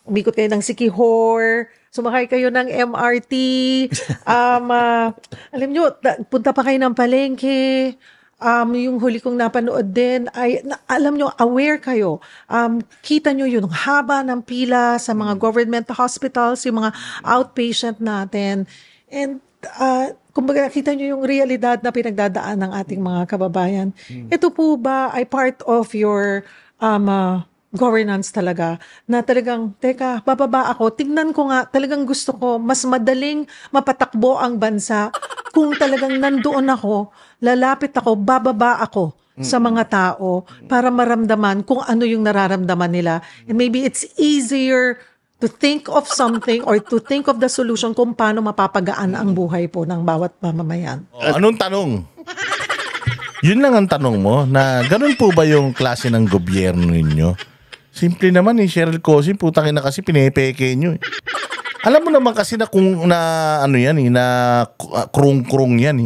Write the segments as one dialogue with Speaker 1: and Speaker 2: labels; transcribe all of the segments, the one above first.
Speaker 1: umikot kayo ng Siquijor, sumakay kayo ng MRT, alam nyo, punta pa kayo ng palengke. Yung huli kong napanood din ay alam nyo, aware kayo. Kita nyo yung haba ng pila sa mga government hospitals, yung mga outpatient natin. And kumbaga nakita nyo yung realidad na pinagdadaan ng ating mga kababayan. Ito po ba ay part of your governance talaga, na talagang, teka, bababa ako, tignan ko nga, talagang gusto ko, mas madaling mapatakbo ang bansa kung talagang nandoon ako, lalapit ako, bababa ako sa mga tao para maramdaman kung ano yung nararamdaman nila. And maybe it's easier to think of something or to think of the solution kung paano mapapagaan ang buhay po ng bawat mamamayan.
Speaker 2: Anong tanong? Yun lang ang tanong mo, na ganun po ba yung klase ng gobyerno ninyo? Simple naman Cheryl Cosin, putang ina kasi pinepeke nyo. Alam mo naman kasi na kung na ano yan na krung-krung yan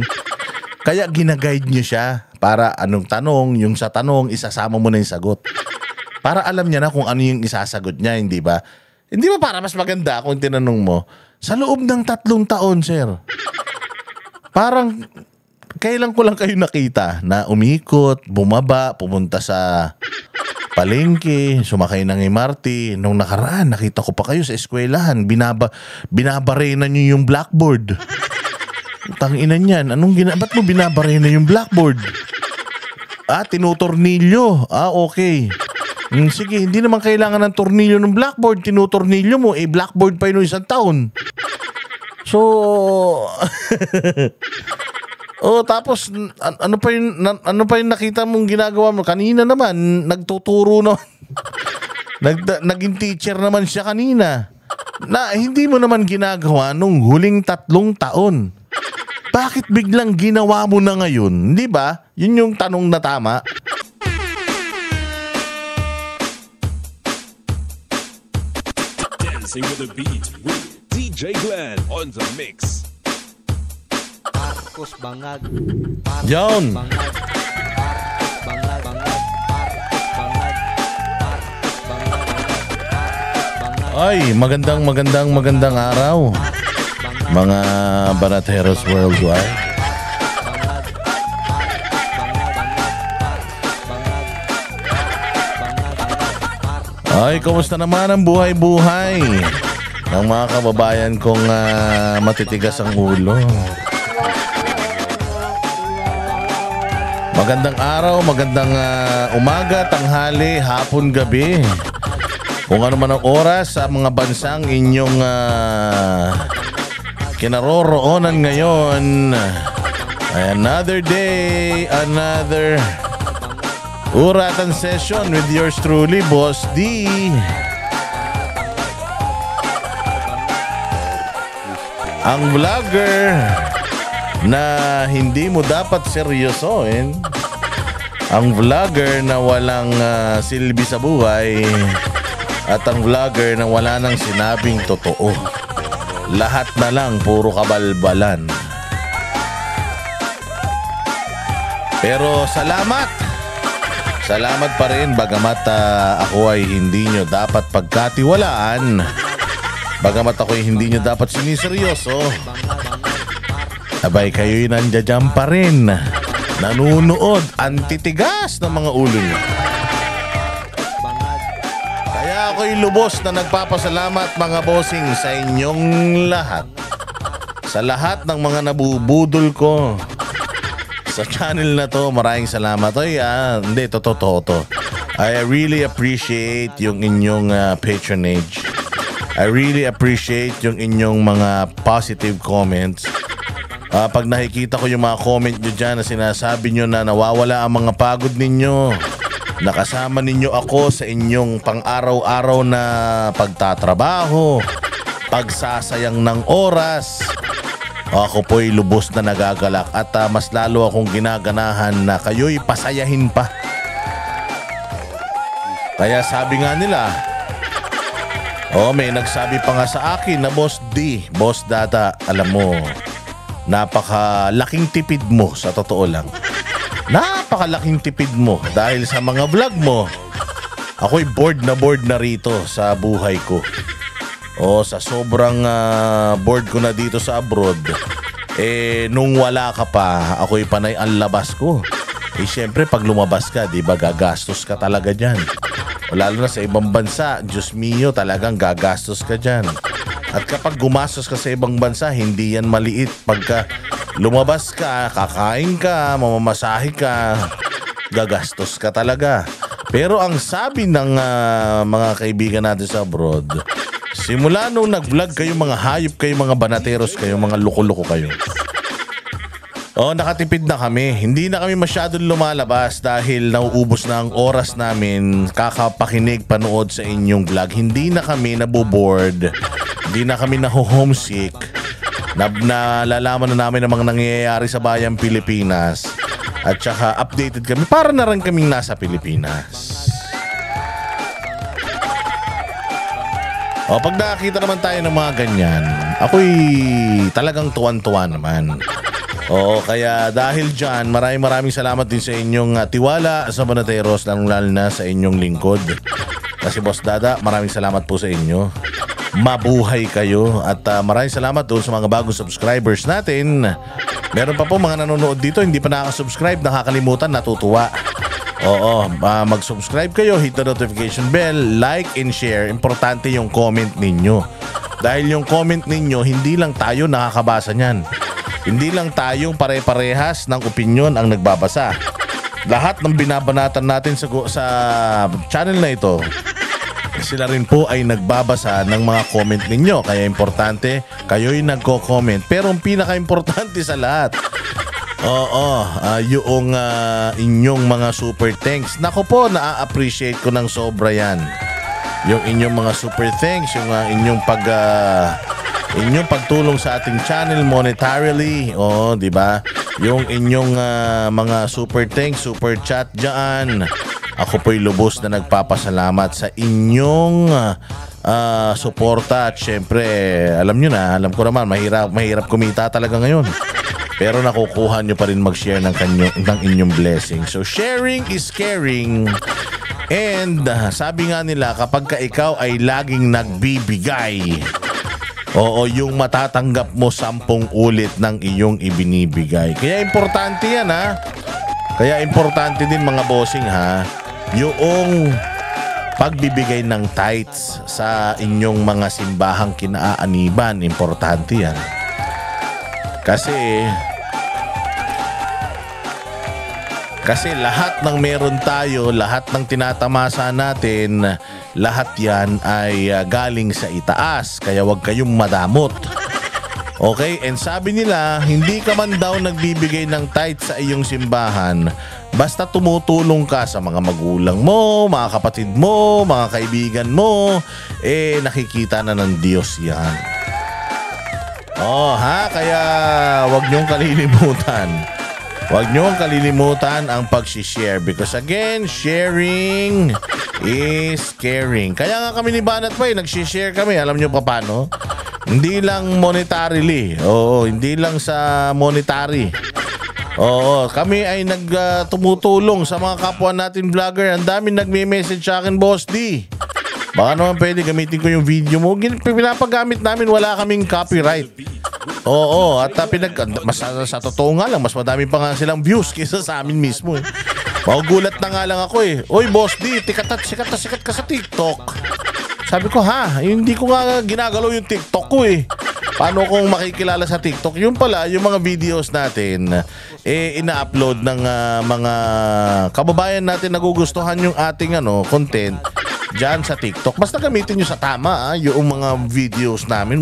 Speaker 2: Kaya ginaguide nyo siya para anong tanong, yung sa tanong, isasama mo na yung sagot. Para alam niya na kung ano yung isasagot niya, hindi ba? Hindi ba para mas maganda kung tinanong mo, sa loob ng 3 taon, sir? Parang kailan ko lang kayo nakita na umikot, bumaba, pumunta sa palengke, sumakay ng MRT. Nung nakaraan, nakita ko pa kayo sa eskwelahan. Binabarena nyo yung blackboard. Tanginan yan. Ba't mo binabarena yung blackboard? Tinutornilyo. Okay. Sige, hindi naman kailangan ng tornilyo ng blackboard. Tinutornilyo mo, blackboard pa yun 1 taon. So, tapos ano pa yung nakita mong ginagawa mo? Kanina naman nagtuturo naman. Naging teacher naman siya kanina. Na hindi mo naman ginagawa nung huling 3 taon. Bakit biglang ginawa mo na ngayon? Hindi ba? Yun yung tanong na tama.
Speaker 3: Dancing with the beat with DJ Glenn on the mix.
Speaker 4: Marcos Bangag.
Speaker 2: John. Ay, magandang araw. Mga Banateros worldwide. Ay, kumusta naman ang buhay-buhay ng mga kababayan kong matitigas ang ulo? Magandang araw, magandang umaga, tanghali, hapon, gabi. Kung ano man ang oras sa mga bansang inyong kinaroroonan ngayon. Ay, another day, another Uratan session with yours truly, Boss D. Ang vlogger na hindi mo dapat seryosoin. Ang vlogger na walang silbi sa buhay. At ang vlogger na wala nang sinabing totoo. Lahat na lang puro kabalbalan. Pero salamat pa rin bagamat ako ay hindi nyo dapat pagkatiwalaan. Bagamat ako ay hindi nyo dapat siniseryoso. Abay kayo'y nandiyan pa rin. Nanunood, antitigas ng mga ulo nyo. Kaya ako'y lubos na nagpapasalamat mga bossing sa inyong lahat. Sa lahat ng mga nabubudol ko sa channel na to, maraming salamat. Hindi, totoo. I really appreciate yung inyong patronage. I really appreciate yung inyong mga positive comments. Pag nakikita ko yung mga comment nyo dyan na sinasabi nyo na nawawala ang mga pagod ninyo, nakasama ninyo ako sa inyong pang-araw-araw na pagtatrabaho, pagsasayang ng oras, ako po'y lubos na nagagalak at mas lalo akong ginaganahan na kayo'y pasayahin pa. Kaya sabi nga nila, may nagsabi pa nga sa akin na Boss D, Boss Dada, alam mo, napakalaking tipid mo sa totoo lang. Napakalaking tipid mo dahil sa mga vlog mo. Ako'y bored na rito sa buhay ko. Sa sobrang bored ko na dito sa abroad. Nung wala ka pa, ako'y panay ang labas ko. Siyempre pag lumabas ka, di ba gagastos ka talaga dyan. Lalo na sa ibang bansa, Diyos mio, talagang gagastos ka dyan. At kapag gumastos ka sa ibang bansa, hindi yan maliit. Pagka lumabas ka, kakain ka, mamamasahe ka, gagastos ka talaga. Pero ang sabi ng mga kaibigan natin sa abroad, simula nung nag-vlog kayo, mga hayop kayo, mga banateros kayo, mga loko-loko kayo. Nakatipid na kami. Hindi na kami masyadong lumalabas dahil nauubos na ang oras namin kakapakinig, panood sa inyong vlog. Hindi na kami naboboard. Hindi na kami naho-homesick. Nalalaman na namin ang mga nangyayari sa bayang Pilipinas. At saka updated kami para na rin kaming nasa Pilipinas. Pag nakakita naman tayo ng mga ganyan, ako'y talagang tuwan-tuwa naman. Kaya dahil dyan, maraming salamat din sa inyong tiwala sa Banateros, lalo na sa inyong lingkod. Kasi Boss Dada, maraming salamat po sa inyo. Mabuhay kayo at maraming salamat doon sa mga bagong subscribers natin. Meron pa po mga nanonood dito, hindi pa nakaka-subscribe, nakakalimutan, natutuwa. Mag-subscribe kayo, hit the notification bell, like and share. Importante yung comment ninyo. Dahil yung comment ninyo, hindi lang tayo nakakabasa niyan. Hindi lang tayong pare-parehas ng opinyon ang nagbabasa. Lahat ng binabanatan natin sa channel na ito, sila rin po ay nagbabasa ng mga comment ninyo. Kaya importante, kayo'y nagko-comment. Pero ang pinaka-importante sa lahat, yung inyong mga super thanks. Nako po, na-appreciate ko ng sobra yan. Yung inyong mga super thanks, yung inyong pagtulong sa ating channel monetarily, di ba? Yung inyong mga super thanks, super chat diyan. Ako po'y lubos na nagpapasalamat sa inyong suporta at syempre, alam ko naman mahirap kumita talaga ngayon. Pero nakukuha nyo pa rin mag-share ng inyong blessing. So sharing is caring. And sabi nga nila, kapag ka ikaw ay laging nagbibigay, yung matatanggap mo 10 ulit ng iyong ibinibigay. Kaya importante yan, ha. Kaya importante din, mga bossing, ha, yung pagbibigay ng tithes sa inyong mga simbahang kinaaaniban. Importante yan. Kasi lahat ng meron tayo, lahat ng tinatamasa natin, lahat yan ay galing sa itaas. Kaya wag kayong madamot. Okay? And sabi nila, hindi ka man daw nagbibigay ng tithe sa iyong simbahan, basta tumutulong ka sa mga magulang mo, mga kapatid mo, mga kaibigan mo, nakikita na ng Diyos yan. Kaya wag niyong kalilimutan. Huwag niyong kalilimutan ang pag-share because again, sharing is caring. Kaya nga kami ni Banat Boy, nag-share kami. Alam niyo pa paano? Hindi lang monetarily. Hindi lang sa monetary. Kami ay tumutulong sa mga kapwa natin vlogger. Ang dami nagme-message sa akin, Boss D. Baka naman pwede gamitin ko yung video mo. Pinapagamit namin, wala kaming copyright. At sa totoo nga lang, mas madami pa nga silang views kaysa sa amin mismo. Magugulat na nga lang ako Oy, Boss D, sikat ka sa TikTok. Sabi ko, hindi ko nga ginagalaw yung TikTok ko Paano kung makikilala sa TikTok? Yung pala, yung mga videos natin, ina-upload ng mga kababayan natin nagugustuhan yung ating content dyan sa TikTok. Basta gamitin nyo sa tama yung mga videos namin.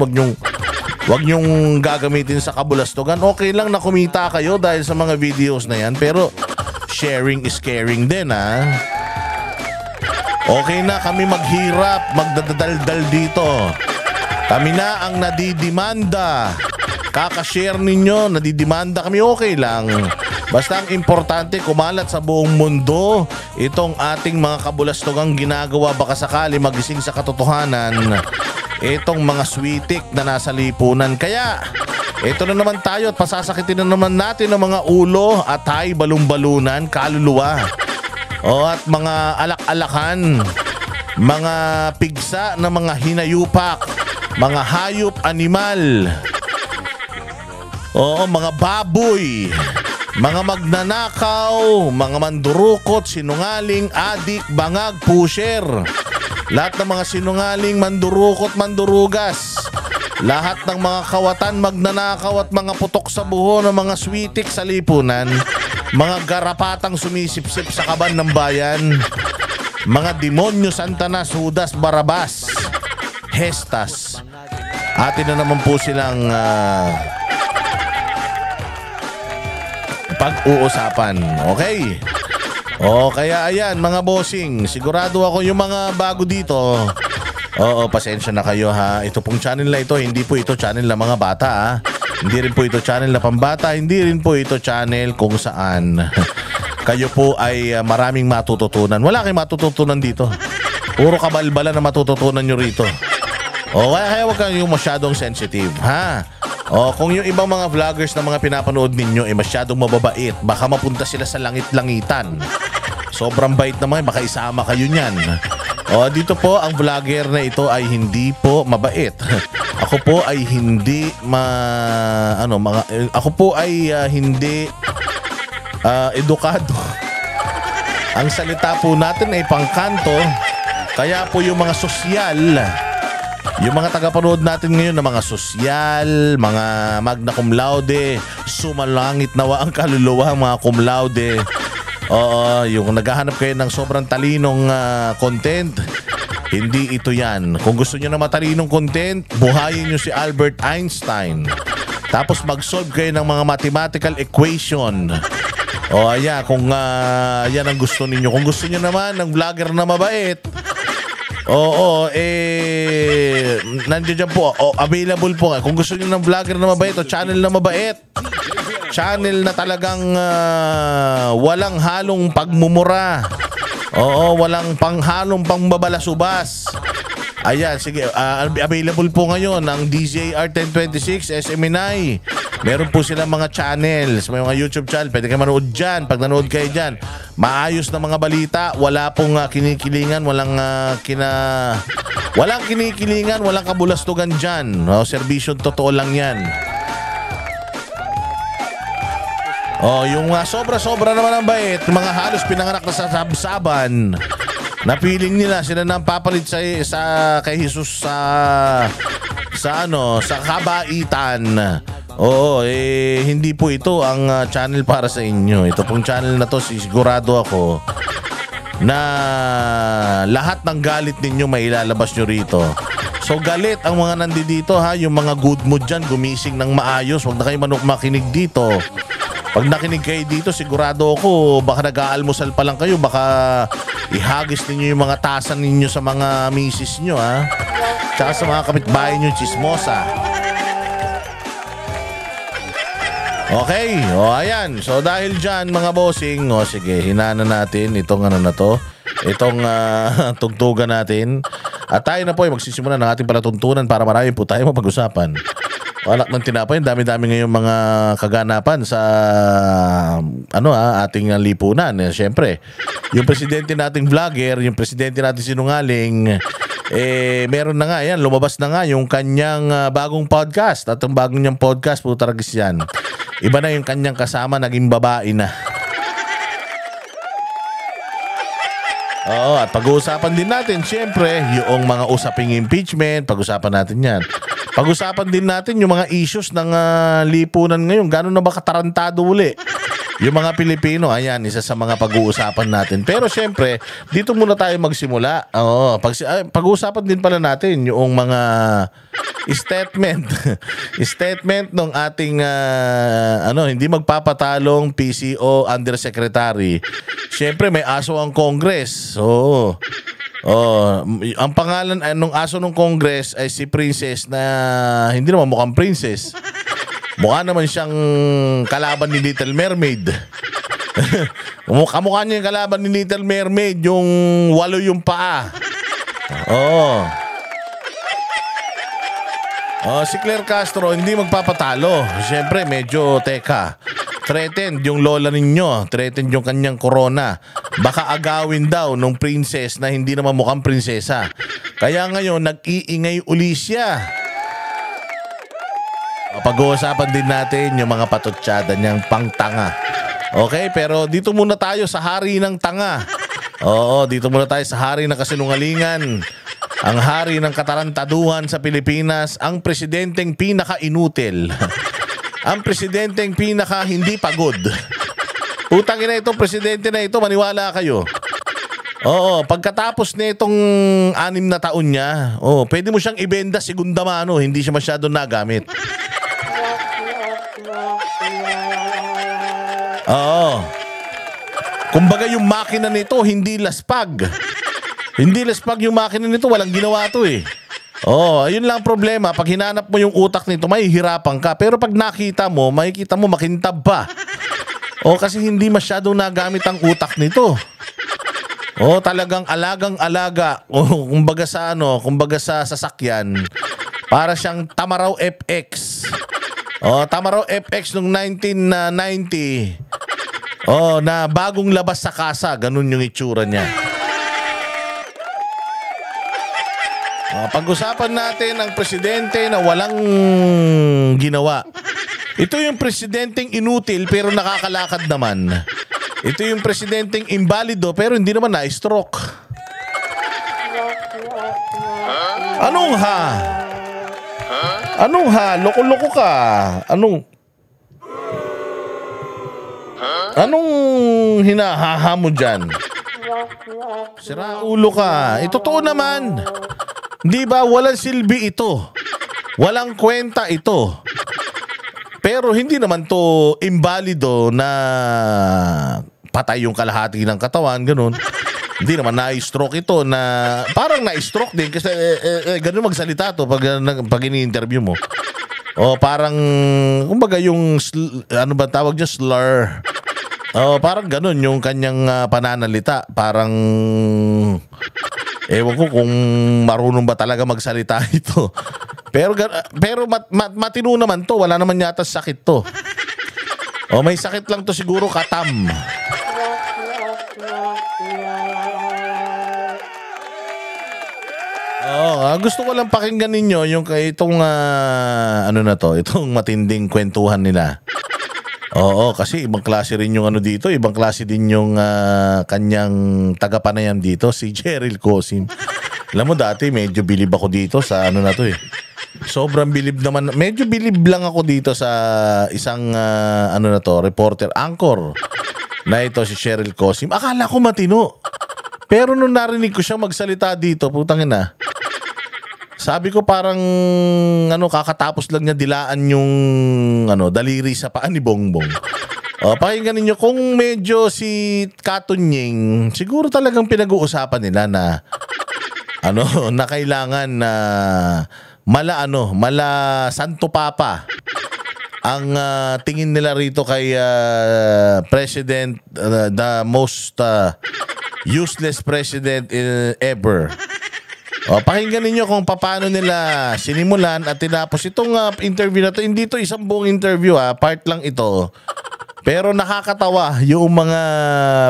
Speaker 2: Wag nyong gagamitin sa kabulastugan. Okay lang na kumita kayo dahil sa mga videos na yan, pero sharing is caring din, Okay na kami maghirap, magdadaldal dito. Kami na ang nadidimanda. Kakashare ninyo, nadidimanda kami, okay lang. Basta ang importante, kumalat sa buong mundo itong ating mga kabulastugang ginagawa, baka sakali magising sa katotohanan itong mga switik na nasa lipunan. Kaya ito na naman tayo at pasasakitin na naman natin ang mga ulo at balumbalunan, kaluluwa at mga alak-alakan mga pigsa na mga hinayupak, mga hayop, animal, oo, mga baboy, mga magnanakaw, mga mandurukot, sinungaling, adik, bangag, pusher. Lahat ng mga sinungaling, mandurukot, mandurugas. Lahat ng mga kawatan, magnanakaw at mga putok sa buho ng mga switik sa lipunan. Mga garapatang sumisipsip sa kaban ng bayan. Mga demonyo, Santanas, Judas, Barabas, Hestas. Atin na naman po silang pag-uusapan. Okay? O kaya ayan mga bossing, sigurado ako yung mga bago dito. Oo, pasensya na kayo ha. Ito pong channel na ito, hindi po ito channel na mga bata ha. Hindi rin po ito channel na pambata, hindi rin po ito channel kung saan kayo po ay maraming matututunan. Wala kayong matututunan dito. Puro kabalbala na matututunan nyo rito. O kaya huwag kayong masyadong sensitive ha. O kung yung ibang mga vloggers na mga pinapanood ninyo ay masyadong mababait, baka mapunta sila sa langit-langitan. Sobrang bait naman, baka isama kayo niyan. O dito po ang vlogger na ito ay hindi po mabait. Ako po ay hindi hindi edukado. Ang salita po natin ay pangkanto. Kaya po yung mga sosyal, yung mga tagapanood natin ngayon na mga sosyal, mga magna cum laude, sumalangit nawa ang kaluluwa, mga cum laude. Oo, yung naghahanap kayo ng sobrang talinong content, hindi ito yan. Kung gusto nyo na matalinong content, buhayin nyo si Albert Einstein. Tapos mag-solve kayo ng mga mathematical equation. O ayan, kung yan ang gusto ninyo. Kung gusto nyo naman ng vlogger na mabait, oo, nandiyan dyan po. Available po. Kung gusto nyo ng vlogger na mabait o channel na mabait, channel na talagang walang halong pagmumura. Oo, walang panghalong pangbabalasubas. Ayan, sige. Available po ngayon ang DZR 1026 SMNI. Meron po silang mga channels, may mga YouTube channel. Pwede kayo manood dyan. Pag nanood kayo dyan, maayos na mga balita. Wala pong kinikilingan, walang kinikilingan, walang kabulastugan dyan. Servisyon totoo lang yan. Yung sobra-sobra naman ang bait, mga halos pinanganak na sa sabsaban. Napiling nila sila nang papalit sa kay Jesus sa kabaitan. Oo, hindi po ito ang channel para sa inyo. Ito pong channel na to, sigurado ako na lahat ng galit ninyo mailalabas nyo rito. So galit ang mga nandito ha, yung mga good mood dyan, gumising ng maayos. Huwag na kayo makinig dito. Pag nakinig kayo dito, sigurado ako, baka nag-aalmusal pa lang kayo, baka ihagis ninyo yung mga tasan ninyo sa mga misis nyo ha. Tsaka sa mga kapitbahay nyo, chismosa. Okay, ayan. So dahil dyan mga bossing, sige, hinana natin itong na to. Itong tugtugan natin. At tayo na po ay magsisimula ng ating palatuntunan para marami po tayo mapag-usapan. Anak ng tinapay, dami-dami ngayong mga kaganapan sa ating lipunan. Siyempre, yung presidente nating vlogger, yung presidente nating sinungaling, meron na nga yan, lumabas na nga yung kanyang bagong podcast. At ang bagong niyang podcast, puta ragis yan. Iba na yung kanyang kasama, naging babae na. Oo, at pag-uusapan din natin, siyempre, yung mga usaping impeachment, pag-usapan natin yan. Pag-usapan din natin yung mga issues ng lipunan ngayon. Gano'n na ba katarantado uli? Yung mga Pilipino, ayan, isa sa mga pag-uusapan natin. Pero siyempre, dito muna tayo magsimula. Oo, pag-uusapan din pala natin yung mga statement ng ating hindi magpapatalong PCO Undersecretary. Siyempre, may aso ang Congress. Oo. Ang pangalan ng aso ng Congress ay si Princess na hindi naman mukhang princess. Mukha naman siyang kalaban ni Little Mermaid. Kamukha niya yung kalaban ni Little Mermaid, yung 8 yung paa. Si Claire Castro hindi magpapatalo. Siyempre medyo threatened yung lola ninyo, threatened yung kanyang corona. Baka agawin daw nung princess na hindi naman mukhang prinsesa. Kaya ngayon, nag-iingay uli siya. Pag-uusapan din natin yung mga patutsada niyang pangtanga. Okay, pero dito muna tayo sa hari ng tanga. Oo, dito muna tayo sa hari ng kasinungalingan. Ang hari ng katarantaduhan sa Pilipinas, ang presidenteng pinaka-inutil. Ang presidenteng pinaka-hindi pagod. Utang ina itong presidente na ito, maniwala kayo. Oo, pagkatapos nitong 6 na taon niya, pwede mo siyang ibenta segunda mano, hindi siya masyadong nagamit. Oo. Kumbaga yung makina nito hindi laspag. Hindi laspag yung makina nito, walang ginawa to eh. Ayun lang ang problema. Pag hinanap mo yung utak nito, mahihirapan ka. Pero pag nakita mo, makikita mo makintab pa. Kasi hindi masyadong nagamit ang utak nito. Talagang alagang-alaga. Kumbaga sa sasakyan, para siyang Tamaraw FX. Tamaraw FX nung 1990. Na bagong labas sa kasa, ganun yung itsura niya. Pag-usapan natin ang presidente na walang ginawa. Ito yung presidenteng inutil pero nakakalakad naman. Ito yung presidenteng imbalido pero hindi naman na-stroke. Anong ha? Anong ha? Loko-loko ka. Anong hinahaha mo dyan? Sira ulo ka. Totoo naman. Di ba walang silbi ito? Walang kwenta ito. Pero hindi naman to imbalido na patay yung kalahati ng katawan, ganun. Hindi naman na-stroke ito na parang na-stroke din kasi ganun magsalita to pag ini-interview mo. Parang kumbaga yung ano ba tawag niya, slur. Parang ganun yung kanyang pananalita. Parang ewan ko kung marunong ba talaga magsalita ito. Pero matino naman to. Wala naman yata sakit to. May sakit lang to siguro, katam. Gusto ko lang pakinggan ninyo yung itong itong matinding kwentuhan nila. Kasi ibang klase rin yung dito, ibang klase din yung kanyang tagapanayam dito, si Cheryl Cosim. Alam mo dati medyo bilib ako dito sa na to eh. Sobrang bilib naman, medyo bilib lang ako dito sa isang reporter, anchor na ito si Cheryl Cosim. Akala ko matino. Pero nung narinig ko siya magsalita dito, putang ina. Sabi ko parang kakatapos lang niya dilaan yung daliri sa paa ni Bongbong. Pakinggan ninyo kung medyo si Katunying, siguro talagang pinag-uusapan nila na na kailangan na mala Santo Papa ang tingin nila rito kay President, the most useless president ever. Pakinggan ninyo kung paano nila sinimulan at tinapos itong interview na to. Hindi to isang buong interview, part lang ito. Pero nakakatawa yung mga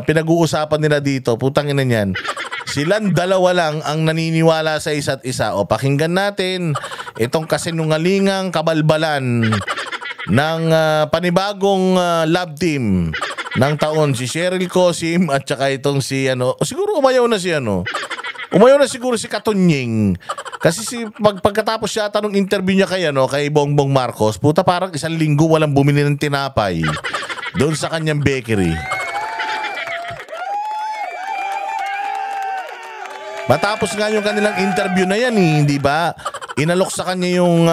Speaker 2: pinag-uusapan nila dito. Putang ina niyan. Silang dalawa lang ang naniniwala sa isa't isa. Pakinggan natin itong kasinungalingang kabalbalan ng panibagong love team ng taon, si Cheryl Cosim at saka itong si siguro umayaw na si umayaw na siguro si Katunying. Kasi pagkatapos siya nung interview niya kay Bongbong Marcos, puta parang 1 linggo walang bumili ng tinapay doon sa kanyang bakery. Matapos nga yung kanilang interview na yan, hindi ba? Inalok sa kanya yung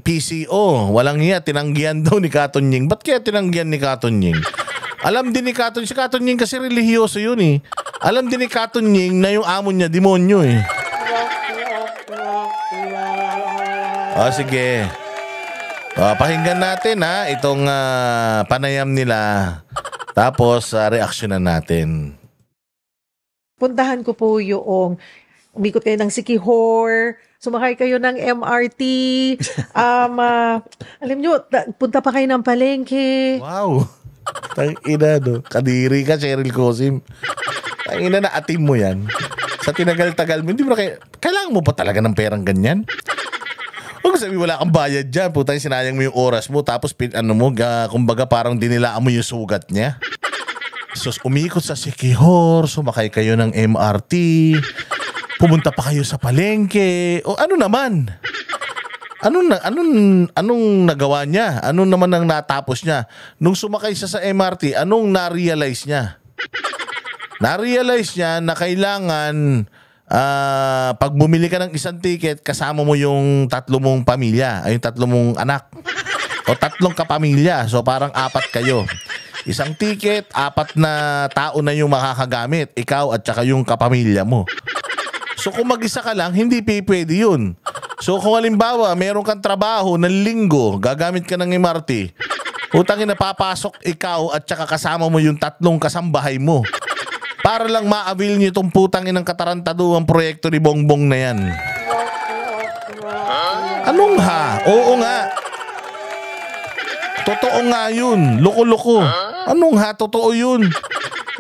Speaker 2: PCO. Walang hiya, tinanggihan daw ni Katunying. Ba't kaya tinanggihan ni Katunying? Alam din ni Katunying, si Katunying kasi relihiyoso yun eh. Alam din ni Katunying na yung amo niya, demonyo eh. Sige. Pakinggan natin itong panayam nila. Tapos reaksyonan natin.
Speaker 1: Puntahan ko po yung umikot kayo ng Sikihor, sumakay kayo ng MRT, alam nyo, punta pa kayo ng palengke.
Speaker 2: Wow. Tangina, Kadiri ka, Cheryl Cosim. Tangina na atim mo yan. Sa tinagal-tagal mo, hindi mo kailangan mo pa talaga ng perang ganyan? Huwag sabi wala kang bayad dyan. Putang sinayang mo yung oras mo. Tapos kumbaga parang dinilaan mo yung sugat niya. So umikot sa Siquijor, sumakay kayo ng MRT, pumunta pa kayo sa palengke, o ano naman? Anong nagawa niya? Ano naman ang natapos niya? Nung sumakay siya sa MRT, anong na-realize niya? Na-realize niya na kailangan pag bumili ka ng isang ticket, kasama mo yung 3 mong pamilya, ay yung 3 mong anak. O 3 kapamilya. So parang 4 kayo. Isang ticket, 4 na tao na yung makakagamit. Ikaw at saka yung kapamilya mo. So kung mag-isa ka lang, hindi pwede yun. So kung halimbawa, meron kang trabaho ng linggo, gagamit ka ng MRT, utangin na papasok ikaw at saka kasama mo yung 3 kasambahay mo. Para lang ma-avail nyo itong putangin ng katarantaduang proyekto ni Bongbong na yan. Anong ha? Oo nga. Totoo nga yun. Loko-loko. Anong ha? Totoo yun.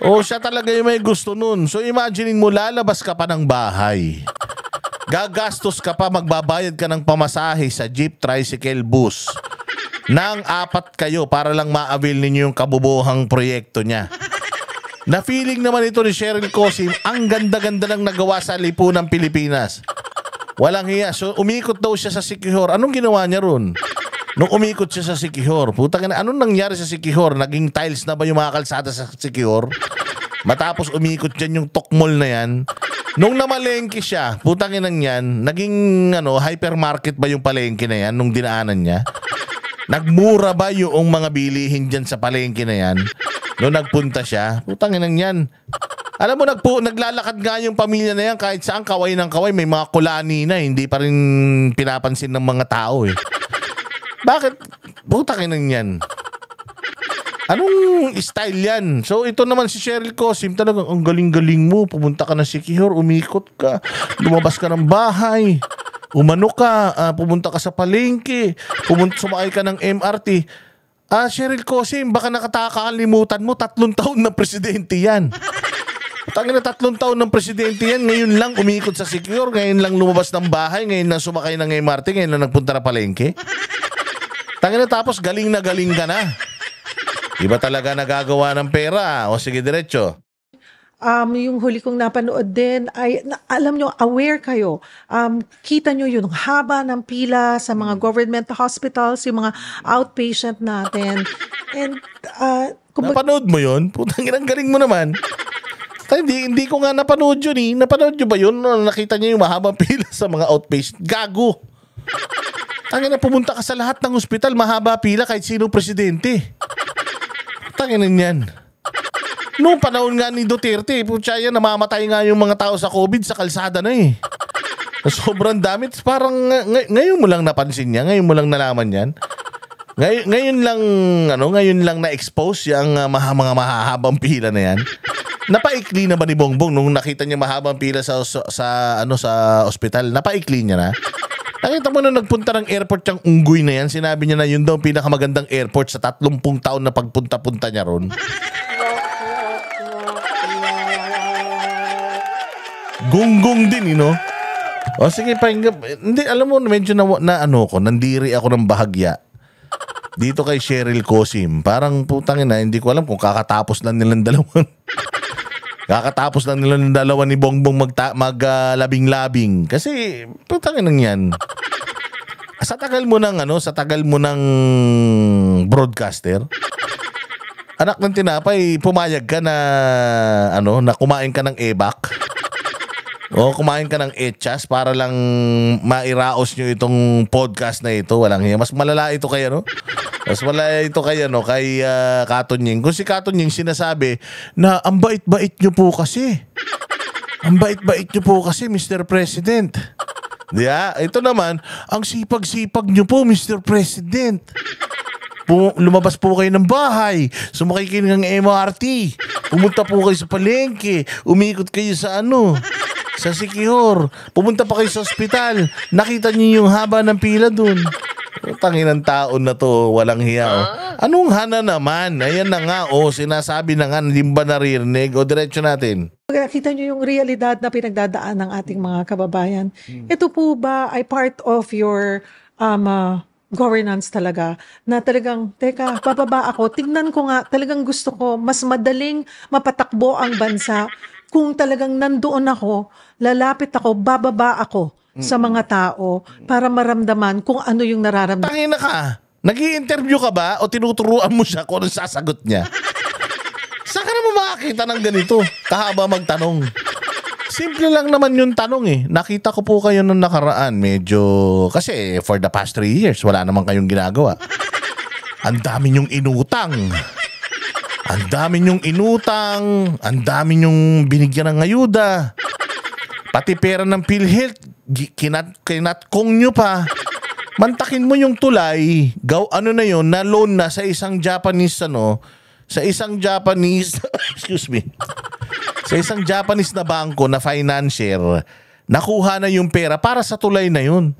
Speaker 2: O siya talaga yung may gusto nun. So imaginein mo, lalabas ka pa ng bahay. Gagastos ka pa, magbabayad ka ng pamasahe sa jeep, tricycle, bus. Nang 4 kayo para lang ma-avail ninyo yung kabubuhang proyekto niya. Na feeling naman ito ni Cheryl Cosim, ang ganda-ganda ng nagawa sa lipunang Pilipinas. Walang hiya. So umikot daw siya sa Siquijor. Anong ginawa niya ron? Nung umikot siya sa Siquijor, putang ina, anong nangyari sa Siquijor? Naging tiles na ba yung mga kalsada sa Siquijor? Matapos umikot dyan yung Tokmol na yan. Nung namalengke siya, putang ina yan, naging hypermarket ba yung palengke na yan nung dinaanan niya? Nagmura ba yung mga bilihin dyan sa palengke na yan? Nung nagpunta siya, putang ina yan. Alam mo, naglalakad nga yung pamilya na yan kahit saan, kaway ng kaway, may mga kulani na, hindi pa rin pinapansin ng mga tao eh. Bakit? Putang ina yan. Anong style yan? So ito naman si Cheryl Cosim, talagang ang galing-galing mo. Pumunta ka na Siquijor, umikot ka, lumabas ka ng bahay, umano ka, pumunta ka sa palengke, sumakay ka ng MRT. Cheryl Cosim, baka nakakalimutan mo, 3 taon na presidente yan. Tangina, 3 taon ng presidente yan. Ngayon lang umikot sa Siquijor, ngayon lang lumabas ng bahay, ngayon lang sumakay ng MRT, ngayon lang nagpunta na palengke. Tangina, tapos galing ka na. Iba talaga nagagawa ng pera. O sige, diretso.
Speaker 1: Yung huli kong napanood din ay alam nyo, aware kayo. Kita nyo yung haba ng pila sa mga government hospitals, yung mga outpatient natin. And
Speaker 2: napanood mo yun? Putang inang galing mo naman. Hindi ko nga napanood yun eh. Napanood nyo ba yun? Nakita nyo yung mahabang pila sa mga outpatient? Gago. Tangina, pumunta ka sa lahat ng ospital, mahaba pila kahit sino presidente. Tangina yan. Noong panahon nga ni Duterte, putya yan, namamatay nga yung mga tao sa COVID sa kalsada na eh. Sobrang dami. Parang ngayon mo lang napansin niya, ngayon mo lang nalaman yan. Ngayon lang na-expose yung mga mahahabang pila na yan. Napaikli na ba ni Bongbong nung nakita niya mahabang pila sa ospital? Napaikli niya na. Nakita mo na nagpunta ng airport yung unggoy na yan, sinabi niya na yun daw pinakamagandang airport sa 30 taon na pagpunta-punta niya ron. Gunggong din, O sige, hindi, alam mo, medyo nandiri ako ng bahagya dito kay Cheryl Cosim. Parang putangin na, hindi ko alam kung kakatapos lang nilang dalawa ni Bongbong maglabing-labing. Kasi putangin nang yan. Sa tagal mo ng broadcaster, anak ng tinapay, pumayag ka na na kumain ka ng ebak. O kumain ka ng etchas para lang mairaos nyo itong podcast na ito. Walang hiya. Mas malala ito kay Mas malala ito kay Katon Ying. Kung si Katon Ying sinasabi na ang bait-bait nyo po kasi. Ang bait-bait nyo po kasi, Mr. President. Diya? Ito naman, ang sipag-sipag nyo po, Mr. President. Lumabas po kayo ng bahay, sumakay kayo ng MRT, pumunta po kayo sa palengke, umikot kayo sa sa Siquijor, pumunta pa kayo sa ospital, nakita niyo yung haba ng pila dun. Tangin ng taon na to, walang hiya. Anong hana naman? Ayan na nga, sinasabi na nga, hindi ba naririnig? O diretso natin.
Speaker 1: Nakita niyo yung realidad na pinagdadaan ng ating mga kababayan. Ito po ba ay part of your governance talaga? Na talagang, teka, bababa ako. Tignan ko nga, talagang gusto ko, mas madaling mapatakbo ang bansa. Kung talagang nandoon ako, lalapit ako, bababa ako sa mga tao para maramdaman kung ano yung nararamdaman.
Speaker 2: Tangina ka. Nag-i-interview ka ba o tinuturuan mo siya kung anong sasagot niya? Saan ka naman makakita ng ganito? Kahaba magtanong. Simple lang naman yung tanong eh. Nakita ko po kayo nung nakaraan. Medyo, kasi for the past 3 years, wala naman kayong ginagawa. Ang dami niyong inutang. Ang dami niyong inutang. Ang dami niyong binigyan ng ayuda. Pati pera ng PhilHealth, kinatkong niyo pa. Mantakin mo yung tulay, ano na yun, na loan na sa isang Japanese, excuse me, sa isang Japanese na bangko na financier, nakuha na yung pera para sa tulay na yun.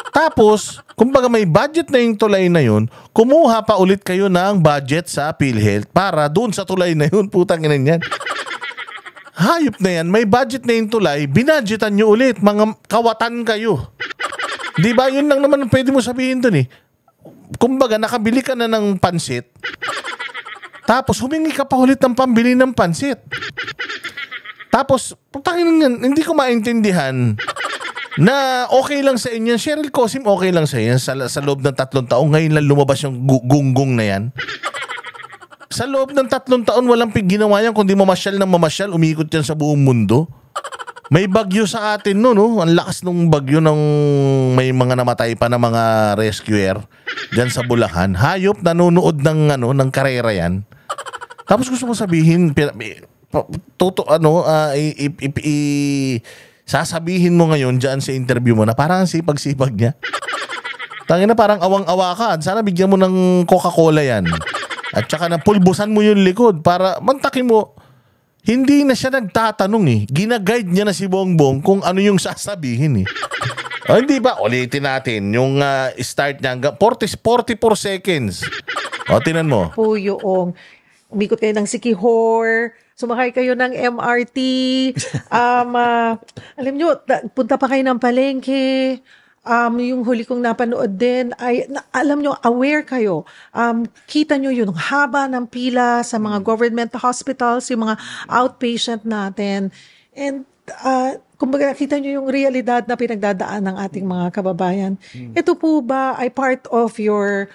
Speaker 2: Tapos, kumbaga may budget na yung tulay na yun, kumuha pa ulit kayo ng budget sa PhilHealth para doon sa tulay na yun, putang ina niyan. Hayop na yan, may budget na yung tulay, binadgetan nyo ulit, mga kawatan kayo. Di ba? Yun lang naman pwede mo sabihin dun eh. Kumbaga, nakabili ka na ng pansit, tapos humingi ka pa ulit ng pambili ng pansit. Tapos, putangin yan, hindi ko maintindihan na okay lang sa inyo. Cheryl Cosim, okay lang sa inyo sa loob ng 3 taon. Ngayon lang lumabas yung gunggong na yan. Sa loob ng 3 taon, walang ginawa yan kundi mamasyal ng mamasyal, umikot yan sa buong mundo. May bagyo sa atin no. Ang lakas ng bagyo ng may mga namatay pa na mga rescuer diyan sa Bulacan. Hayop nanonood ng karera yan. Tapos gusto mo sabihin sasabihin mo ngayon diyan sa interview mo na parang sipag-sipag niya. Tangina parang awang-awa ka. Sana bigyan mo ng Coca-Cola yan. At saka na pulbusan mo yung likod para mantakin mo. Hindi na siya nagtatanong eh. Ginaguide niya na si Bongbong kung ano yung sasabihin eh. O hindi ba? Ulitin natin yung start niya hanggang 44 seconds. O tinan mo.
Speaker 1: Po yung umikot kayo ng Sikihor, sumakay kayo ng MRT, alam nyo, punta pa kayo ng palengke. Yung huli kong napanood din ay alam nyo, aware kayo. Kita nyo yung haba ng pila sa mga government hospitals, yung mga outpatient natin. And kumbaga nakita nyo yung realidad na pinagdadaan ng ating mga kababayan. Ito po ba ay part of your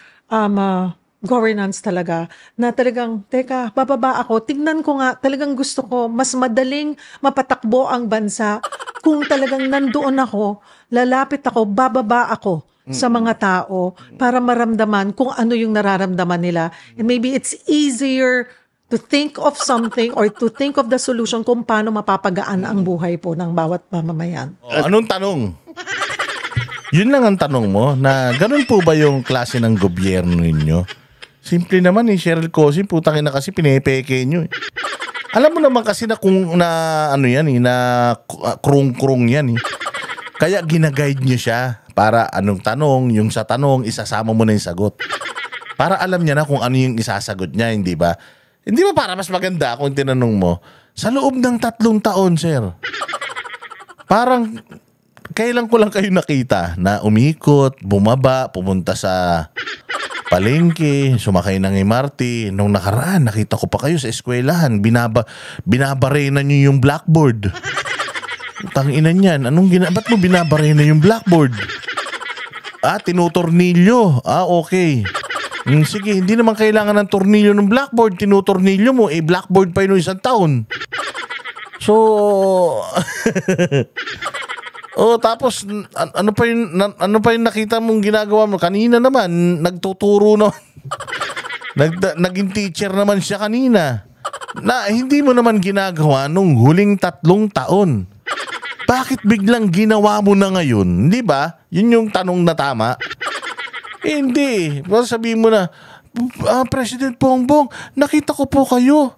Speaker 1: governance talaga? Na talagang, teka, bababa ako. Tignan ko nga, talagang gusto ko, mas madaling mapatakbo ang bansa. Kung talagang nandoon ako, lalapit ako, bababa ako sa mga tao para maramdaman kung ano yung nararamdaman nila. And maybe it's easier to think of something or to think of the solution kung paano mapapagaan ang buhay po ng bawat mamamayan.
Speaker 2: Anong tanong? Yun lang ang tanong mo, na ganun po ba yung klase ng gobyerno ninyo? Simple naman eh, Cheryl Cosim, putang ina kasi pinepeke nyo eh. Alam mo naman kasi na kung krung-krung yan eh. Kaya ginaguide nyo siya para anong tanong, yung sa tanong, isasama mo na yung sagot. Para alam niya na kung ano yung isasagot niya, hindi ba? Hindi ba para mas maganda kung tinanong mo, sa loob ng 3 taon, sir, parang kailan ko lang kayo nakita na umikot, bumaba, pumunta sa palengke, sumakay ng MRT. Nung nakaraan, nakita ko pa kayo sa eskwelahan, binabarena nyo yung blackboard. Tanginan yan. Ba't mo binabarena yung blackboard? Tinutornilyo. Okay. Sige, hindi naman kailangan ng tornilyo ng blackboard. Tinutornilyo mo, blackboard pa yun 1 taon. So, tapos ano pa yung nakita mong ginagawa mo? Kanina naman nagtuturo na. Naging teacher naman siya kanina. Na hindi mo naman ginagawa nung huling 3 taon. Bakit biglang ginawa mo na ngayon? Hindi ba? Yun yung tanong na tama. Hindi. Sabihin mo na, President Bongbong, nakita ko po kayo.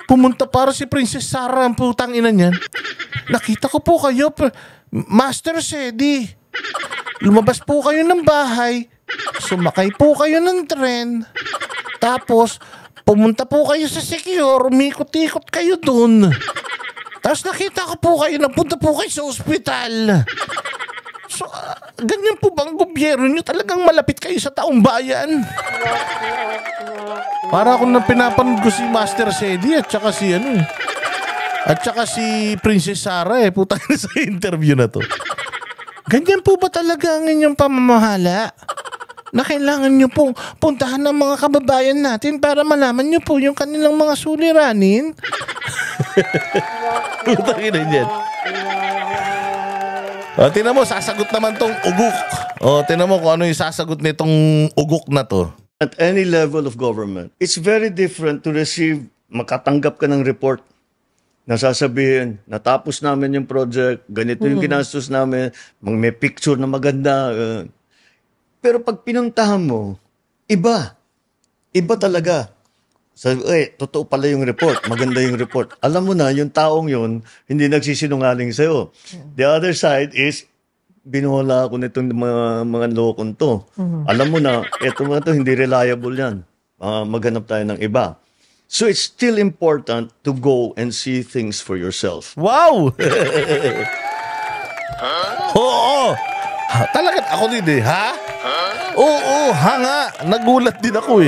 Speaker 2: Pumunta para si Princess Sarah, ang putang ina niyan. Nakita ko po kayo, Master Sedi. Lumabas po kayo ng bahay. Sumakay po kayo ng tren. Tapos, Pumunta po kayo sa secure, umikot-ikot kayo dun. Tapos nakita ko po kayo, napunta po kayo sa ospital. So, ganyan po bang gobyerno nyo? Talagang malapit kayo sa taong bayan? Para akong pinapanood ko si Master Sedi at saka si at saka si Princess Sarah putang ina sa interview na to. Ganyan po ba talaga ang inyong pamamahala? Na kailangan nyo pong puntahan ng mga kababayan natin para malaman nyo po yung kanilang mga suliranin? Putang ina yan. O, tinan mo, sasagot naman tong ugok. O, tinan mo kung ano yung sasagot nitong ugok na to.
Speaker 4: At any level of government, it's very different to receive, makatanggap ka ng report na sasabihin, natapos namin yung project, ganito yung ginastos namin, may picture na maganda. Pero pag pinuntahan mo, iba. Iba talaga. Sabi, totoo pala yung report. Maganda yung report. Alam mo na, yung taong yun, hindi nagsisinungaling sa'yo. The other side is, binuhala ako nitong mga lokon to. Alam mo na, eto mga to, hindi reliable yan. Maghanap tayo ng iba. So it's still important to go and see things for yourself.
Speaker 2: Wow! Oo! Talagang ako din ha? Oo, ha nga. Nagulat din ako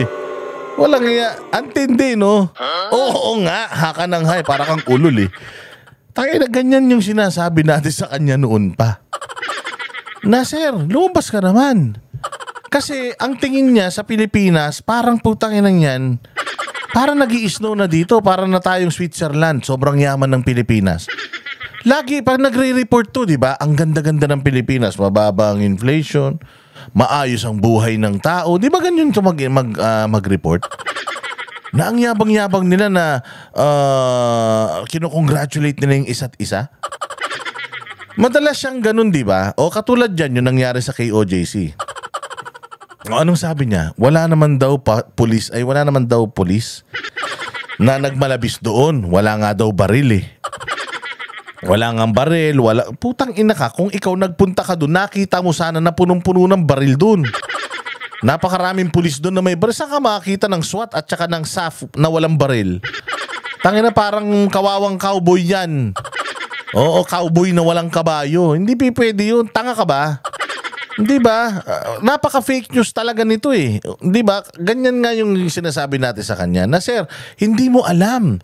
Speaker 2: Walang iya. Antindi, no? Oo nga. Ha ka nang hay. Para kang ulol Tayo na ganyan yung sinasabi natin sa kanya noon pa. Na sir, lumabas ka naman. Kasi ang tingin niya sa Pilipinas, parang putangin lang yan. Parang nag-i-snow na dito. Para na tayong Switzerland. Sobrang yaman ng Pilipinas. Lagi, pag nagre-report to, di ba? Ang ganda-ganda ng Pilipinas. Mababa ang inflation. Maayos ang buhay ng tao. Di ba ganyan ito mag-report? Na ang yabang-yabang nila na kinukongratulate nila yung isa't isa. Madalas siyang ganun, di ba? O katulad dyan yung nangyari sa KOJC. Anong sabi niya? Wala naman daw pulis na nagmalabis doon. Wala nga daw baril Wala nga baril, wala. Putang ina ka, kung ikaw nagpunta ka doon, nakita mo sana na punong-puno ng baril doon. Napakaraming pulis doon na may baril. Saan ka makakita ng SWAT at saka ng SAF na walang baril? Tangina, parang kawawang cowboy yan. Oo, cowboy na walang kabayo. Hindi pwede yun. Tanga ka ba? Hindi ba? Napaka-fake news talaga nito Hindi ba? Ganyan nga yung sinasabi natin sa kanya. Na sir, hindi mo alam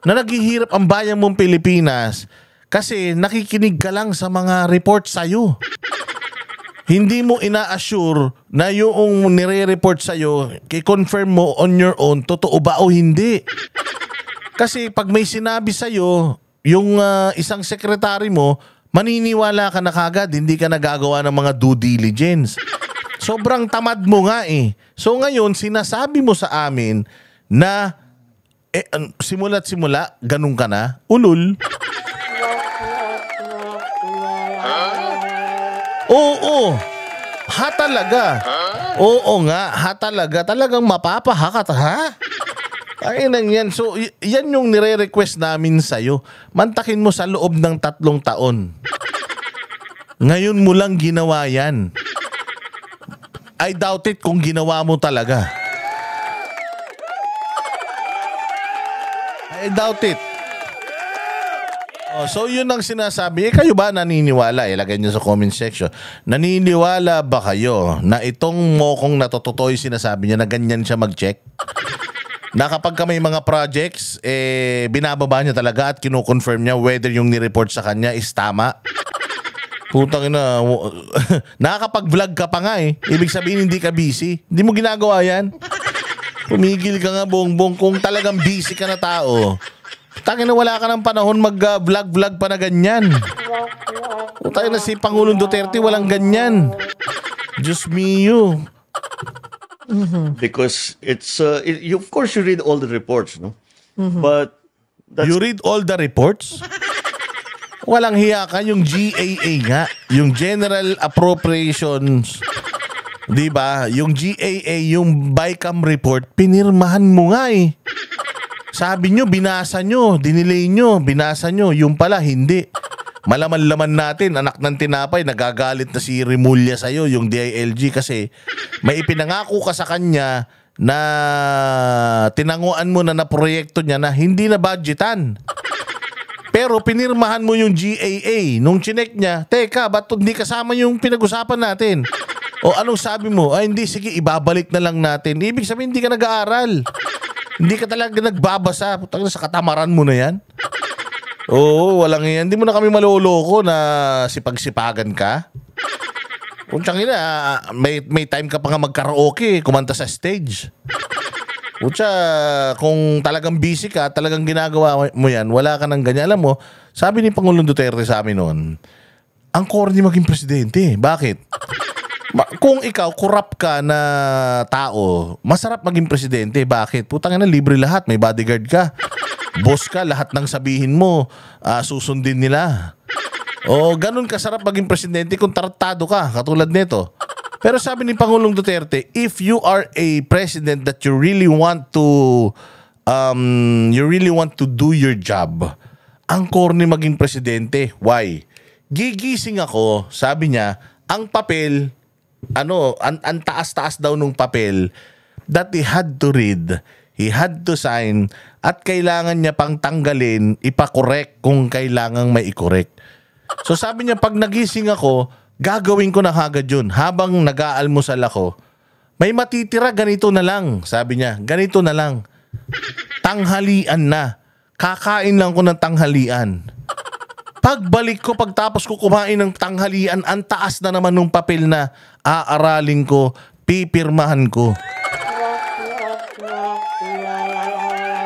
Speaker 2: na naghihirap ang bayan mong Pilipinas kasi nakikinig ka lang sa mga report sa'yo. Hindi mo ina-assure na yung nire-report sa'yo, i-confirm mo on your own, totoo ba o hindi. Kasi pag may sinabi sa'yo, yung isang sekretary mo, maniniwala ka na kagad, hindi ka nagagawa ng mga due diligence. Sobrang tamad mo nga So ngayon, sinasabi mo sa amin na simula't simula, ganun ka na, ulul. Oo. Ha talaga. Oo nga, ha talaga. Talagang mapapahakat, ha? Ay nang yan. So, yan yung nire-request namin sa'yo. Mantakin mo sa loob ng 3 taon. Ngayon mo lang ginawa yan. I doubt it kung ginawa mo talaga. I doubt it. So yun ang sinasabi. Kayo ba naniniwala? Ilagay nyo sa comment section. Naniniwala ba kayo na itong mokong natututoy sinasabi niya na ganyan siya mag-check? Na kapag may mga projects, binababa niya talaga at kinukonfirm niya whether yung ni-report sa kanya is tama? Putang ina. Nakakapag-vlog ka pa nga Ibig sabihin hindi ka busy. Hindi mo ginagawa yan. Pumigil ka nga bongbong kung talagang busy ka na tao. Tangin na wala ka ng panahon mag-vlog pa na ganyan. Tayo na si Pangulong Duterte walang ganyan. Diyos mio.
Speaker 4: Because it's, of course you read all the reports, no? But
Speaker 2: you read all the reports? Walang hiya ka, yung GAA nga, yung General Appropriations, di ba? Yung GAA, yung BICAM report, pinirmahan mo nga Sabi nyo, binasa nyo, dinilay nyo, binasa nyo. Yung pala, hindi. Malaman-laman natin, anak ng tinapay, nagagalit na si Rimulya sa'yo, yung DILG, kasi may ipinangako ka sa kanya na tinanguan mo na proyekto niya na hindi na budgetan. Pero pinirmahan mo yung GAA. Nung chinek niya, teka, ba't hindi kasama yung pinag-usapan natin? O anong sabi mo? Ay hindi, sige, ibabalik na lang natin. Ibig sabihin, hindi ka nag-aaral. Hindi ka talaga nagbabasa. Putang ina, sa katamaran mo na yan. Oo, walang yan. Hindi mo na kami maloloko na sipag-sipagan ka. Putsang ina, may time ka pa nga mag-karaoke, kumanta sa stage. Putsa, kung talagang busy ka, talagang ginagawa mo yan, wala ka nang ganyan. Alam mo, sabi ni Pangulong Duterte sa amin noon, ang corny maging presidente. Bakit? Kung ikaw, corrupt ka na tao, masarap maging presidente. Bakit? Putang ina, libre lahat. May bodyguard ka. Boss ka, lahat ng sabihin mo, susundin nila. O, ganun kasarap maging presidente kung tartado ka, katulad nito. Pero sabi ni Pangulong Duterte, if you are a president that you really want to do your job, ang corny maging presidente. Why? Gigising ako, sabi niya, ang papel, ang taas-taas daw nung papel that he had to read, he had to sign, at kailangan niya pang tanggalin, ipakorek kung kailangang may ikorek. So sabi niya, pag nagising ako, gagawin ko na agad yun. Habang nag-aalmusal ako, may matitira, ganito na lang. Sabi niya, ganito na lang. Tanghalian na. Kakain lang ko ng tanghalian. Pagbalik ko, pagtapos ko kumain ng tanghalian, ang taas na naman ng papel na aaralin ko, pipirmahan ko.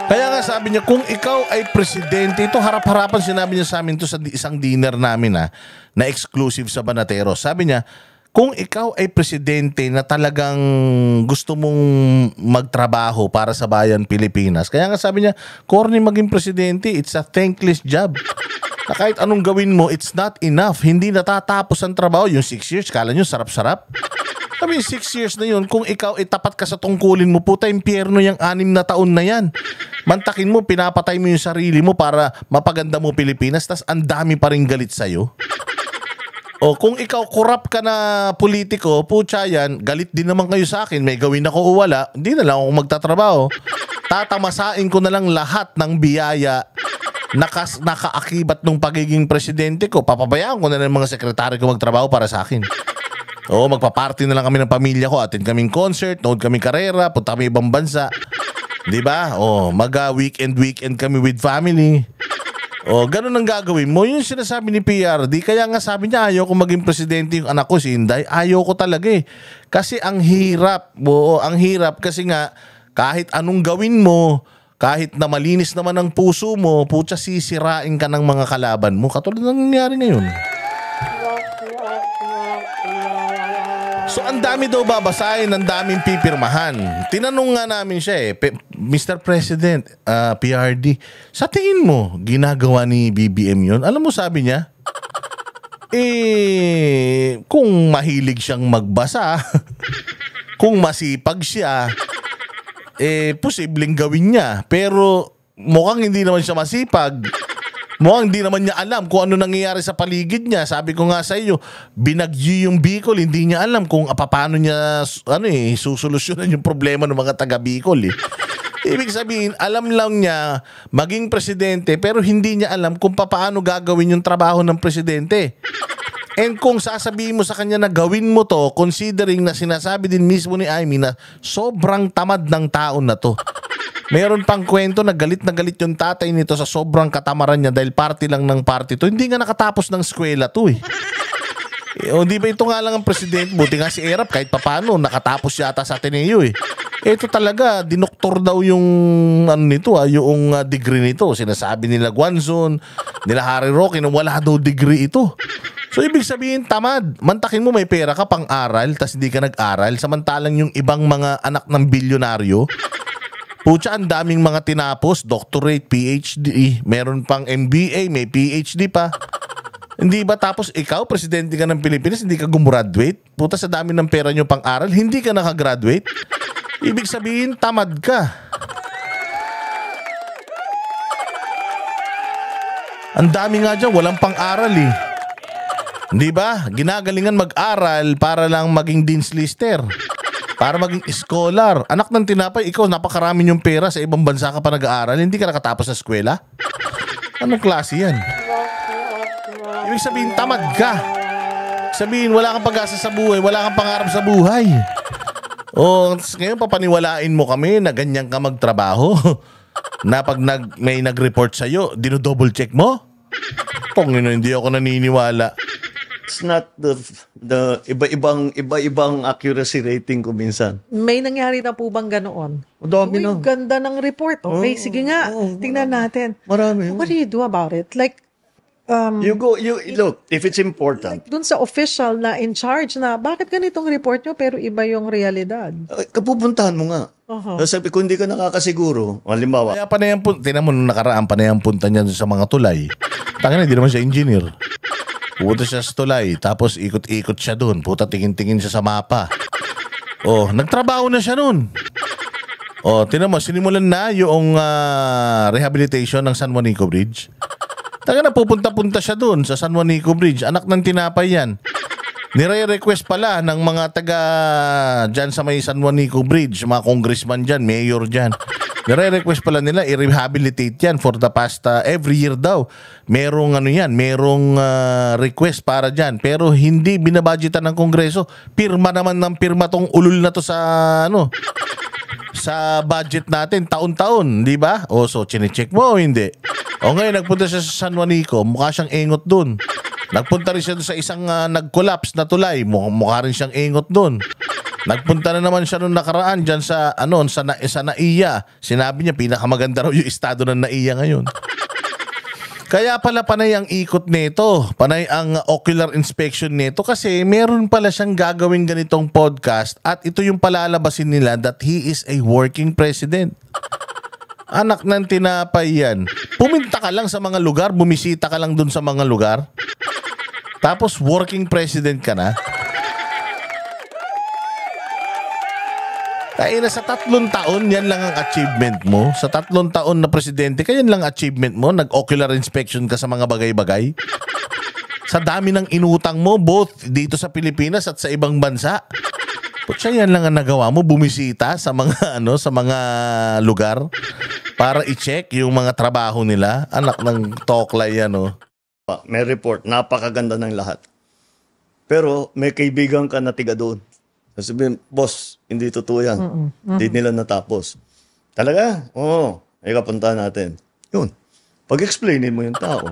Speaker 2: Kaya nga sabi niya, kung ikaw ay presidente, ito harap-harapan sinabi niya sa amin to sa isang dinner namin na exclusive sa Banatero. Sabi niya, kung ikaw ay presidente na talagang gusto mong magtrabaho para sa bayan Pilipinas, kaya nga sabi niya, corny maging presidente, it's a thankless job. Na kahit anong gawin mo, it's not enough. Hindi natatapos ang trabaho. Yung 6 years, kala nyo sarap-sarap? Sabi, 6 years na yun, kung ikaw ay tapat ka sa tungkulin mo, puta, impyerno yung 6 na taon na yan. Mantakin mo, pinapatay mo yung sarili mo para mapaganda mo Pilipinas, tas ang dami pa rin galit sa'yo. O kung ikaw corrupt ka na politiko, putya yan, galit din naman kayo sa akin, may gawin ako o wala, hindi na lang ako magtatrabaho. Tatamasain ko na lang lahat ng biyaya nakaakibat ng pagiging presidente ko. Papabayaan ko na lang mga sekretary ko magtrabaho para sa akin. Oo, magpa-party na lang kami ng pamilya ko, attend kaming concert, nood kaming karera, punta kami ibang bansa. 'Di ba? Oh, weekend kami with family. Oh, ganun ang gagawin mo. Yung sinasabi ni PRD, kaya nga sabi niya ayaw ko maging presidente yung anak ko si Inday. Ayaw ko talaga eh. Kasi ang hirap. Oo, ang hirap kasi nga kahit anong gawin mo, kahit na malinis naman ang puso mo, putya sisirain ka ng mga kalaban mo. Katulad ng nangyari ngayon. So ang dami daw babasahin, ang daming pipirmahan. Tinanong nga namin siya Mr. President, PRD, sa tingin mo, ginagawa ni BBM yun? Alam mo sabi niya, kung mahilig siyang magbasa, kung masipag siya, posibleng gawin niya. Pero mukhang hindi naman siya masipag. Mukhang hindi naman niya alam kung ano nangyayari sa paligid niya. Sabi ko nga sa iyo, binagyo yung Bicol, hindi niya alam kung paano niya susolusyonan yung problema ng mga taga Bicol. Ibig sabihin, alam lang niya maging presidente pero hindi niya alam kung paano gagawin yung trabaho ng presidente. And kung sasabihin mo sa kanya na gawin mo to, considering na sinasabi din mismo ni Amy na sobrang tamad ng taon na to. Meron pang kwento na galit yung tatay nito sa sobrang katamaran niya dahil party lang ng party to. Hindi nga nakatapos ng eskwela to eh. O di ba ito nga lang ang presidente? Buti nga si Erap kahit papano nakatapos yata sa Ateneo eh. Ito talaga, dinoktor daw yung yung degree nito. Sinasabi nila Guanzon, nila Harry Roque na wala daw degree ito. So ibig sabihin tamad. Mantakin mo may pera ka pang aral tas hindi ka nag-aral samantalang yung ibang mga anak ng bilyonaryo putya, ang daming mga tinapos, doctorate, PhD, meron pang MBA, may PhD pa. Hindi ba tapos ikaw, presidente ka ng Pilipinas, hindi ka gumraduate? Puta, sa dami ng pera nyo pang aral, hindi ka nakagraduate? Ibig sabihin, tamad ka. Ang dami nga dyan, walang pang aral eh. Hindi ba? Ginagalingan mag-aral para lang maging dean's lister. para maging scholar. Anak ng tinapay, ikaw napakarami yung pera, sa ibang bansa ka pa nag-aaral, hindi ka nakatapos sa eskwela? Anong klase yan? Ibig sabihin, tamad ka. Sabihin, wala kang pag-asa sa buhay, wala kang pangarap sa buhay. O, ngayon papaniwalain mo kami na ganyan ka magtrabaho? Na pag may nag-report sa'yo, dino-double check mo? Panginoon, hindi ako naniniwala.
Speaker 4: It's not the iba-ibang accuracy rating ko minsan.
Speaker 1: May nangyari na po bang ganoon?
Speaker 4: Madami na.
Speaker 1: Uy, ganda ng report. Okay,
Speaker 4: Oo,
Speaker 1: sige nga.
Speaker 4: oo,
Speaker 1: Tingnan natin.
Speaker 4: Marami.
Speaker 1: What do you do about it? Like,
Speaker 4: You look, if it's important,
Speaker 1: dun sa official na in charge na, bakit ganitong report nyo pero iba yung realidad?
Speaker 4: kapupuntahan mo nga. Sabi, kung hindi ka nakakasiguro, halimbawa,
Speaker 2: Kaya panayang punta, tinan mo nung nakaraan, panayang punta niya sa mga tulay. Tangina, hindi naman siya engineer. Pupunta siya sa tulay, tapos ikot-ikot siya dun. Puta, tingin-tingin siya sa mapa. Oh, nagtrabaho na siya nun. Oh, tinan mo, sinimulan na yung rehabilitation ng San Juanico Bridge. Taga na pupunta-punta siya dun sa San Juanico Bridge. Anak ng tinapay yan. Nire-request pala ng mga taga dyan sa may San Juanico Bridge, mga congressman dyan, mayor dyan. Nire-request pala nila i-rehabilitate yan for the past every year daw. Merong merong request para dyan. Pero hindi binabudgetan ng Kongreso. Pirma naman ng pirma tong ulul na to sa sa budget natin taon-taon, di ba? O so, chinecheck mo o hindi? O ngayon, nagpunta siya sa San Juanico, mukha siyang engot dun. Nagpunta rin siya sa isang nag-collapse na tulay, mukha rin siyang engot dun. Nagpunta na naman siya nung nakaraan dyan sa NAIA. Sinabi niya, pinakamaganda raw yung estado ng NAIA ngayon. Kaya pala panay ang ikot nito, panay ang ocular inspection nito kasi meron pala siyang gagawin ganitong podcast at ito yung palalabasin nila that he is a working president. Anak ng tinapay yan. Pumunta ka lang sa mga lugar, bumisita ka lang dun sa mga lugar, tapos working president ka na. Kaya na sa 3 taon, yan lang ang achievement mo. Sa 3 taon na presidente, kaya yan lang achievement mo. Nag-ocular inspection ka sa mga bagay-bagay. Sa dami ng inutang mo, both dito sa Pilipinas at sa ibang bansa. Putya, yan lang ang nagawa mo, bumisita sa mga sa mga lugar para i-check yung mga trabaho nila. Anak ng toklay yan,
Speaker 4: may report, napakaganda ng lahat. Pero may kaibigan ka na tiga doon. Sabihin, boss, hindi totoo yan. Hindi nila natapos. Talaga? Oo. Ay kapunta natin. Yun. Pag-explainin mo yung tao.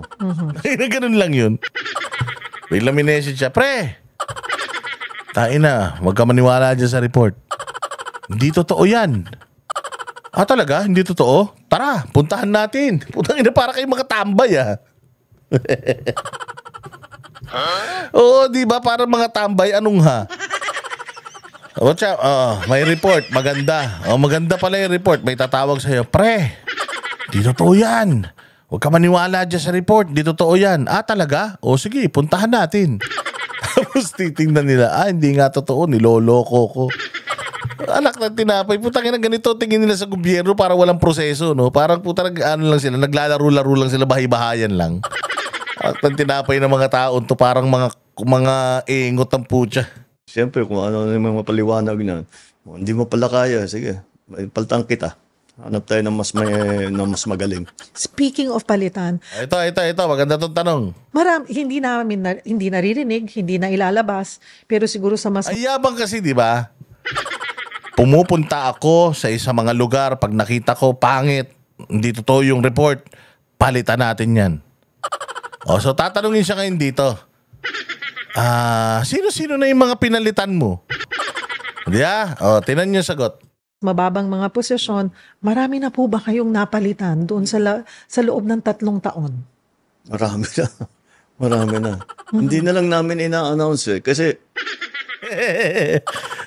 Speaker 2: Ganun lang yun. Biglang minessage siya, pre! Tain na, huwag ka maniwala dyan sa report. Hindi totoo yan. Ah, talaga? Hindi totoo? Tara, puntahan natin. Putang ina, para kayo mga tambay, Oo, di ba? Para mga tambay, anong ha? What's up? May report. Maganda. Maganda pala yung report. May tatawag sa'yo. Pre, di totoo yan. Huwag ka maniwala dyan sa report. Di totoo yan. Ah, talaga? O sige, puntahan natin. Tapos titingnan nila, hindi nga totoo. Niloloko ko. Anak ng tinapay. Putangin na ganito. Tingin nila sa gobyerno para walang proseso, no? Parang lang sila. Naglalaro-laro lang sila. Bahay-bahayan lang. Anak ng tinapay ng mga tao to parang mga ingot ng putya.
Speaker 4: Siyempre, kung ano yung mga paliwanag na, hindi mo pala kaya, sige, paltang kita. Hanap tayo ng mas magaling.
Speaker 1: Speaking of palitan,
Speaker 2: Ito. Maganda itong tanong.
Speaker 1: hindi naririnig, hindi na ilalabas, pero siguro sa mas
Speaker 2: Ay, yabang kasi, di ba? Pumupunta ako sa mga lugar, pag nakita ko, pangit, hindi totoo yung report, palitan natin yan. So tatanungin siya ngayon dito. Sino-sino na yung mga pinalitan mo? Di ba? Tinan niyo sagot.
Speaker 1: mababang mga posisyon, marami na po ba kayong napalitan doon sa loob ng 3 taon?
Speaker 4: Marami na. Marami na. Hindi na lang namin ina-announce kasi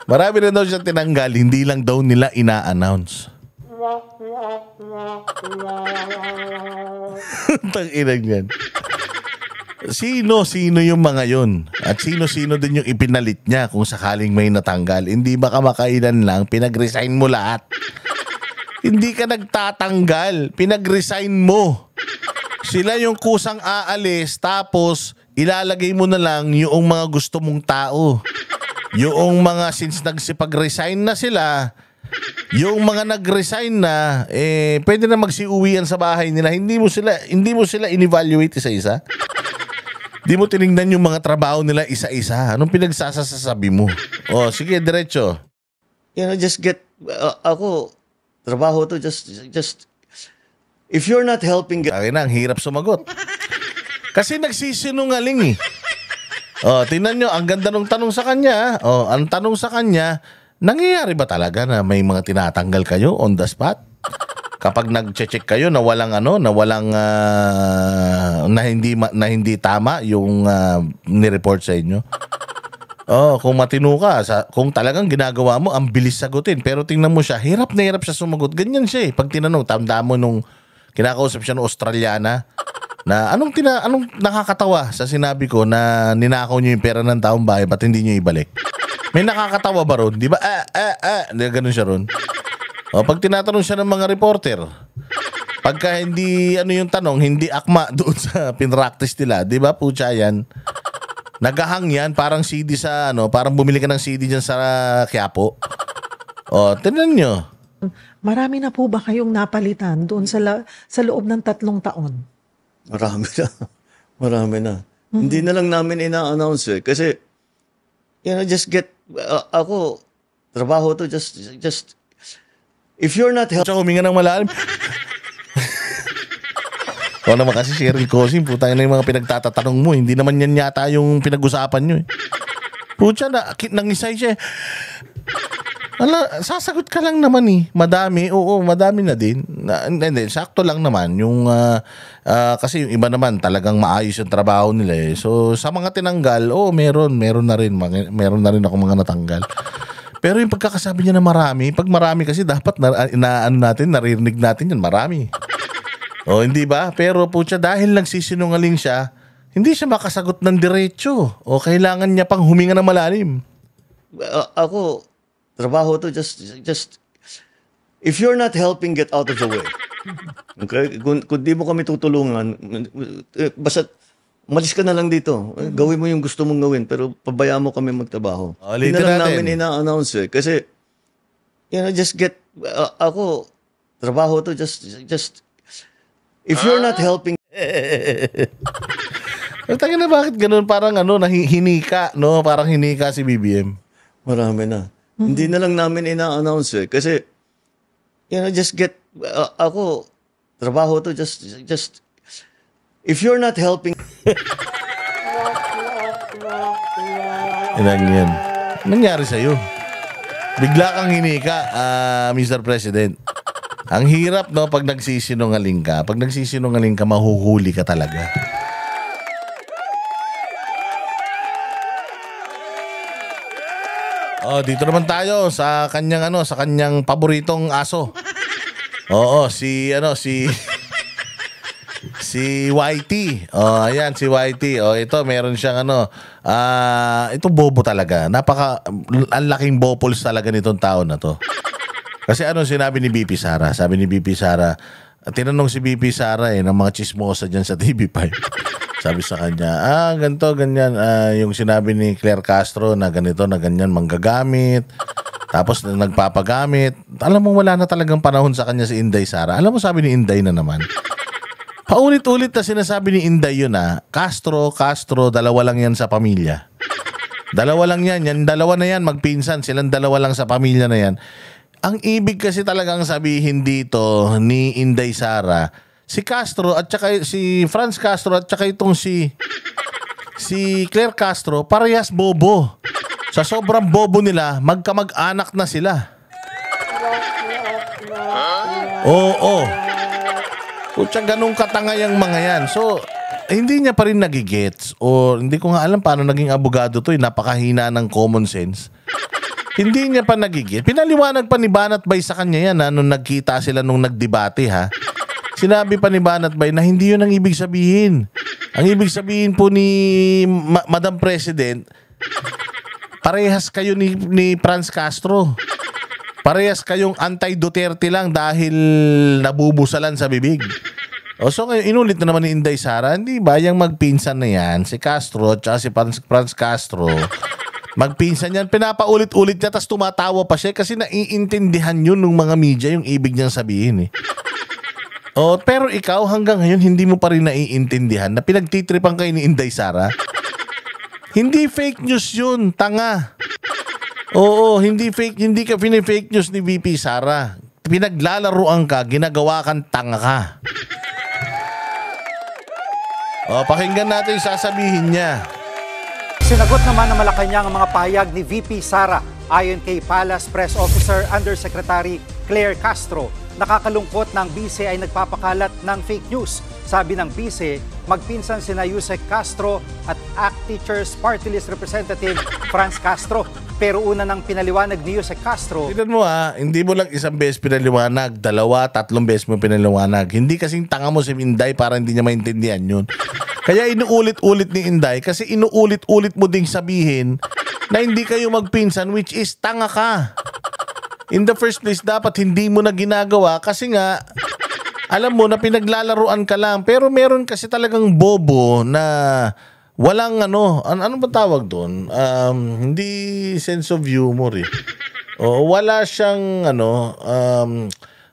Speaker 2: Marami na daw siya tinanggal, hindi lang daw nila ina-announce. Tang-inang yan. Sino yung mga yun? At sino din yung ipinalit niya kung sakaling may natanggal? Hindi ba kamakailan lang, pinag-resign mo lahat? Hindi ka nagtatanggal, pinag-resign mo. Sila yung kusang aalis, tapos ilalagay mo na lang yung mga gusto mong tao. Yung mga since nagsipag-resign na sila, yung mga nag-resign na, pwede na magsiuwian sa bahay nila. Hindi mo sila in-evaluate isa-isa. Hindi mo tinignan yung mga trabaho nila isa-isa. Anong pinagsasasabi mo? O, sige, diretso.
Speaker 4: Just get, ako, trabaho to, just, if you're not helping,
Speaker 2: Kaya na, ang hirap sumagot. Kasi nagsisinungaling eh. O, tingnan nyo, ang ganda ng tanong sa kanya. O, ang tanong sa kanya, nangyayari ba talaga na may mga tinatanggal kayo on the spot? Kapag nag-check kayo na walang na hindi tama yung ni-report sa inyo. Oh, kung matino ka, kung talagang ginagawa mo, ang bilis sagutin. Pero tingnan mo siya, hirap na hirap siya sumagot. Ganyan siya eh. Pag tinanong, tanda mo nung kinakausap siya ng Australiana, na anong nakakatawa sa sinabi ko na ninakaw niyo yung pera ng taong bahay, ba't hindi niyo ibalik? May nakakatawa ba ron? Di ba? Ganun siya ron. O, pag tinatanong siya ng mga reporter, pagka hindi, yung tanong, hindi akma doon sa pinractice nila, di ba, pucha yan? Nagahang yan, parang CD sa, parang bumili ka ng CD dyan sa Quiapo. O, tingnan nyo.
Speaker 1: Marami na po ba kayong napalitan doon sa loob ng 3 taon?
Speaker 4: marami na. Marami na. Hindi na lang namin ina-announce kasi, just get, ako, trabaho to, just, if you're not helping,
Speaker 2: Pucha, huminga ng malalim. O naman kasi si Cheryl Cosim, putang na yung mga pinagtatatanong mo. Hindi naman yan yata yung pinag-usapan nyo eh. Pucha, nangisay siya eh. Sasagot ka lang naman eh. Madami, oo, madami na din. Hindi, sakto lang naman. Yung, kasi yung iba naman talagang maayos yung trabaho nila eh. So, sa mga tinanggal, meron na rin. Meron na rin ako mga natanggal. Pero yung pagkakasabi niya na marami, pag marami kasi dapat naririnig natin yan, marami. O, hindi ba? Pero pucha, dahil nagsisinungaling siya, hindi siya makasagot ng diretso. O, kailangan niya pang huminga ng malalim.
Speaker 4: ako, trabaho to, just, if you're not helping, get out of the way. Okay? Kung di mo kami tutulungan, basta, umalis ka na lang dito. Gawin mo yung gusto mong gawin, pero pabayaan mo kami magtrabaho. Hindi
Speaker 2: Ulitin
Speaker 4: na lang
Speaker 2: natin.
Speaker 4: namin ina-announce eh. Kasi, just get, ako, trabaho to, just, if you're not helping,
Speaker 2: Tangina na bakit ganun? Parang hinika, no? Parang hinika si BBM.
Speaker 4: marami na. Hindi na lang namin ina-announce eh. Kasi, just get, ako, trabaho to, just, if you're not helping,
Speaker 2: Ilang yan. Nangyari sa'yo. Bigla kang hinika, Mr. President. Ang hirap, no, pag nagsisinungaling ka. Pag nagsisinungaling ka, mahuhuli ka talaga. Oh, dito naman tayo sa kanyang paboritong aso. Oo, si YT. Oh, ayan si YT. Oh, ito meron siyang ito bobo talaga. Ang laking bopols talaga nitong tao na to. Kasi sinabi ni BP Sara? Sabi ni BP Sara, tinanong si BP Sara ng mga chismosa dyan sa TV5. Sabi sa kanya, ganito, ganyan. Yung sinabi ni Claire Castro na ganito, na ganyan, manggagamit. Tapos nagpapagamit. Alam mo, wala na talagang panahon sa kanya si Inday Sara. Alam mo, sabi ni Inday na naman. Paulit-ulit na sinasabi ni Inday yun Castro, dalawa lang yan sa pamilya. Dalawa lang yan, dalawa na yan, magpinsan. Silang dalawa lang sa pamilya na yan. Ang ibig kasi talagang sabihin dito ni Inday Sara, si Castro at saka si Franz Castro at saka itong si Claire Castro, parehas bobo. Sa sobrang bobo nila, magkamag-anak na sila. Oo. Kutsa ganung katangay ang mga yan. So, hindi niya pa rin nagigets o hindi ko nga alam paano naging abogado to. Napakahina ng common sense. Hindi niya pa nagigets. Pinaliwanag pa ni Banat Bay sa kanya yan nung nagkita sila nung nagdebate ha. Sinabi pa ni Banat Bay na hindi yun ang ibig sabihin. Ang ibig sabihin po ni Madam President, parehas kayo ni Franz Castro. Parehas kayong anti-Duterte lang dahil nabubusalan sa bibig. O so ngayon, inulit na naman ni Inday Sara, hindi ba yung magpinsan na yan, si Castro at si Franz Castro, Magpinsan yan, pinapaulit-ulit niya, tapos tumatawa pa siya kasi naiintindihan yun ng mga media yung ibig niyang sabihin eh. Oh, pero ikaw hanggang ngayon hindi mo pa rin naiintindihan na pinagtitripan kayo ni Inday Sara. Hindi fake news yun, tanga. Oo, hindi ka fake news ni VP Sara. Pinaglalaruan ka, ginagawa kang tanga ka. Oh, pakinggan natin yung sasabihin niya.
Speaker 5: Sinagot naman ng Malacanang ang mga pahayag ni VP Sara. Ayon kay Palace Press Officer Undersecretary Claire Castro, nakakalungkot na ang BICE ay nagpapakalat ng fake news. Sabi ng BICE, magpinsan sina Yusek Castro at ACT Teachers Party List Representative Franz Castro. Pero una nang pinaliwanag ni Yusek Castro.
Speaker 2: Tignan mo hindi mo lang isang beses pinaliwanag, 2, 3 beses mo pinaliwanag. Hindi kasing tanga mo si Inday para hindi niya maintindihan yun. Kaya inuulit-ulit ni Inday kasi inuulit-ulit mo ding sabihin na hindi kayo magpinsan, which is tanga ka. In the first place, dapat hindi mo na ginagawa kasi nga alam mo na pinaglalaruan ka lang. Pero meron kasi talagang bobo na walang ano ba tawag doon? Hindi sense of humor eh. O wala siyang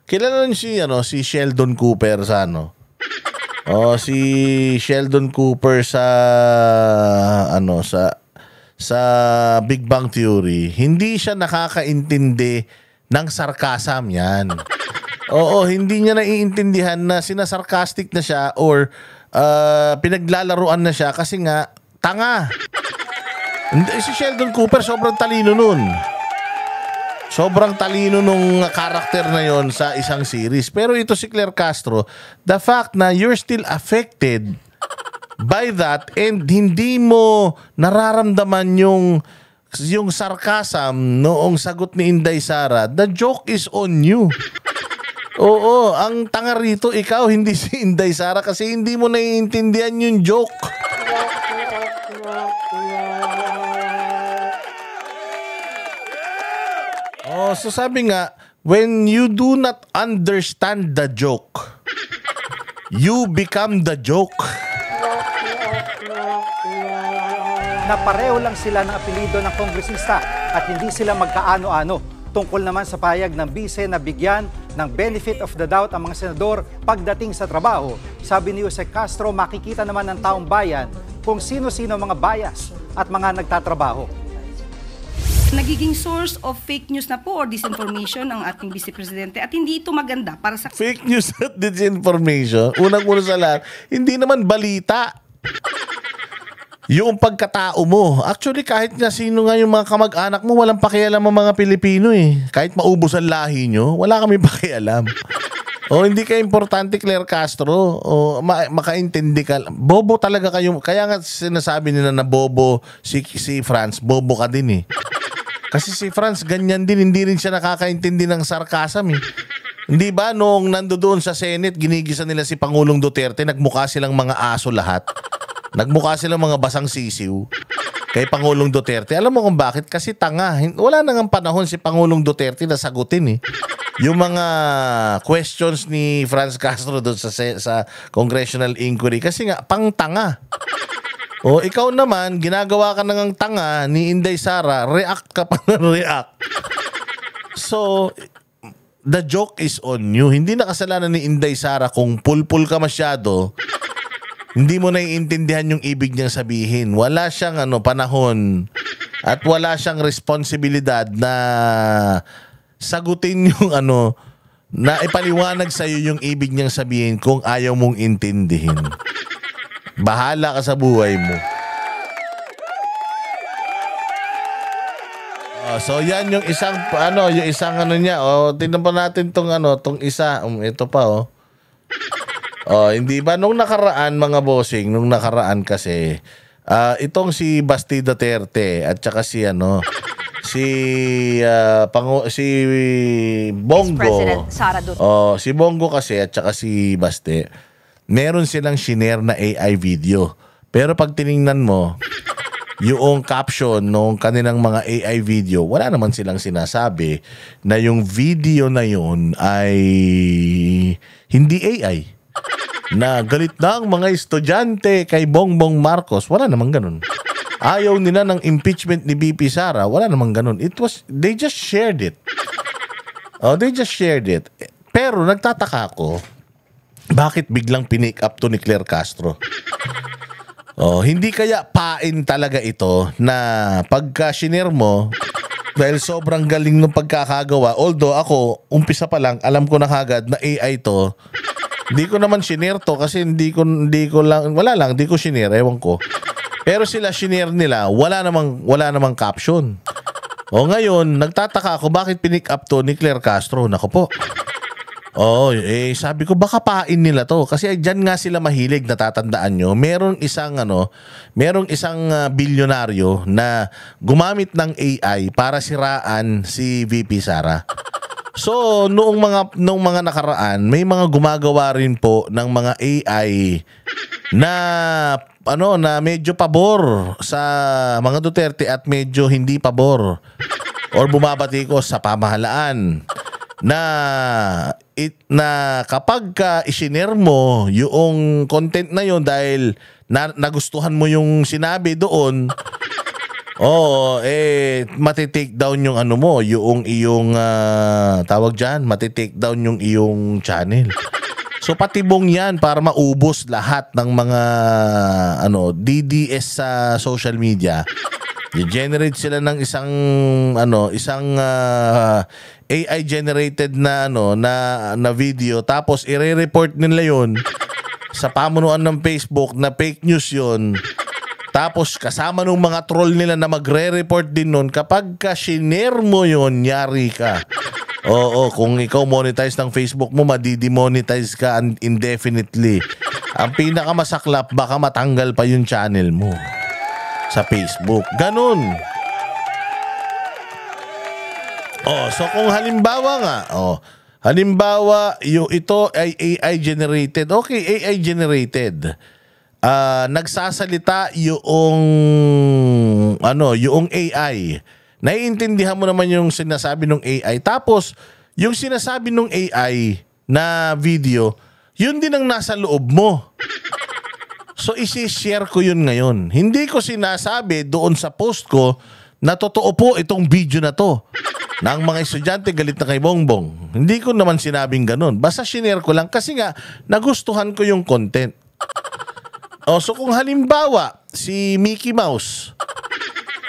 Speaker 2: kilala niyo si Sheldon Cooper sa si Sheldon Cooper sa Big Bang Theory. Hindi siya nakakaintindi ng sarcasm yan. Oo, hindi niya naiintindihan na sinasarcastic na siya or pinaglalaruan na siya kasi nga tanga. Si Sheldon Cooper sobrang talino nun. Sobrang talino nung karakter na yon sa isang series. Pero ito si Claire Castro, the fact na you're still affected by that and hindi mo nararamdaman yung sarcasm noong sagot ni Inday Sara, the joke is on you. Oo, ang tanga rito ikaw, hindi si Inday Sara kasi hindi mo naiintindihan yung joke. So sabi nga, when you do not understand the joke, you become the joke.
Speaker 5: Na pareho lang sila ng apelido ng kongresista at hindi sila magkaano-ano. Tungkol naman sa payag ng BICE na bigyan ng benefit of the doubt ang mga senador pagdating sa trabaho. Sabi ni Yusek Castro, makikita naman ng taong bayan kung sino-sino mga bias at mga nagtatrabaho.
Speaker 6: Nagiging source of fake news na po or disinformation ang ating Vice Presidente at hindi ito maganda para sa...
Speaker 2: Fake news at disinformation, unang-una sa lahat, hindi naman balita. Yung pagkatao mo. Actually, kahit nga sino nga yung mga kamag-anak mo, walang pakialam ang mga Pilipino eh. Kahit maubos ang lahi nyo, wala kami pakialam. Hindi ka importante, Claire Castro. Makaintindi ka. Bobo talaga kayo. Kaya nga sinasabi nila na bobo si Franz, bobo ka din eh. Kasi si Franz, ganyan din, hindi rin siya nakakaintindi ng sarcasm eh. Hindi ba, nung nandoon sa Senate, ginigisa nila si Pangulong Duterte, nagmukha silang mga aso lahat. Nagmukha silang mga basang sisiw kay Pangulong Duterte. Alam mo kung bakit? Kasi tanga. Wala nang panahon si Pangulong Duterte na sagutin eh. Yung mga questions ni Franz Castro doon sa congressional inquiry. Kasi nga, pang tanga. Ikaw naman, ginagawa ka nang tanga ni Inday Sara, react ka pa na react. So, the joke is on you. Hindi na kasalanan ni Inday Sara kung pulpul ka masyado. Hindi mo naiintindihan yung ibig niyang sabihin. Wala siyang panahon at wala siyang responsibilidad na sagutin yung na ipaliwanag sa iyo yung ibig niyang sabihin kung ayaw mong intindihin. Bahala ka sa buhay mo. So yan yung isang niya. Tingnan pa natin tong isa. Ito pa hindi ba nung nakaraan mga bossing, nung nakaraan kasi itong si Basti Duterte at saka si Bongo.
Speaker 7: President Sara Duterte.
Speaker 2: Si Bongo kasi at saka si Basti, meron silang shinare na AI video. Pero pag tiningnan mo yung caption nung kanilang mga AI video, wala naman silang sinasabi na yung video na yun ay hindi AI. Na galit na ang mga estudyante kay Bongbong Marcos. Wala namang ganun. ayaw nila ng impeachment ni VP Sara. Wala namang ganun. They just shared it. They just shared it. Pero nagtataka ako, bakit biglang pinick up to ni Claire Castro? Hindi kaya pain talaga ito na pagka shinare mo, dahil sobrang galing ng pagkakagawa, although ako, umpisa pa lang, alam ko na kagad na AI to. Hindi ko naman shinare to kasi hindi ko shinare, ewan ko. Pero sila shinare nila, wala namang caption. Ngayon, nagtataka ako bakit pinick up to ni Claire Castro. Nako po. Sabi ko baka pain nila to kasi diyan nga sila mahilig, natatandaan nyo. Merong isang bilyonaryo na gumamit ng AI para siraan si VP Sara. So, noong mga nakaraan, may mga gumagawa rin po ng mga AI na medyo pabor sa mga Duterte at medyo hindi pabor or bumabatikos sa pamahalaan. Na kapag i-share mo yung content na yun dahil nagustuhan mo yung sinabi doon, matitake down yung yung iyong tawag dyan, matitake down yung iyong channel. So patibong yan para maubos lahat ng mga DDS sa social media. I-generate sila ng isang AI generated na na video, tapos i-report nila yon sa pamunuan ng Facebook na fake news yon. Tapos kasama ng mga troll nila na magre-report din nun. Kapag ka-share mo yon, yari ka. Kung ikaw monetize ng Facebook mo, madi-demonetize ka indefinitely. Ang pinakamasaklap, baka matanggal pa yung channel mo sa Facebook. Ganun. So kung halimbawa ito ay AI generated. Okay, AI generated. Nagsasalita yung AI. Naiintindihan mo naman yung sinasabi ng AI. Tapos, yung sinasabi ng AI na video, yun din ang nasa loob mo. So, isi-share ko yun ngayon. Hindi ko sinasabi doon sa post ko na totoo po itong video na to. Na ang mga estudyante galit na kay Bongbong. Hindi ko naman sinabing ganun. Basta shinare ko lang kasi nga nagustuhan ko yung content. So kung halimbawa si Mickey Mouse,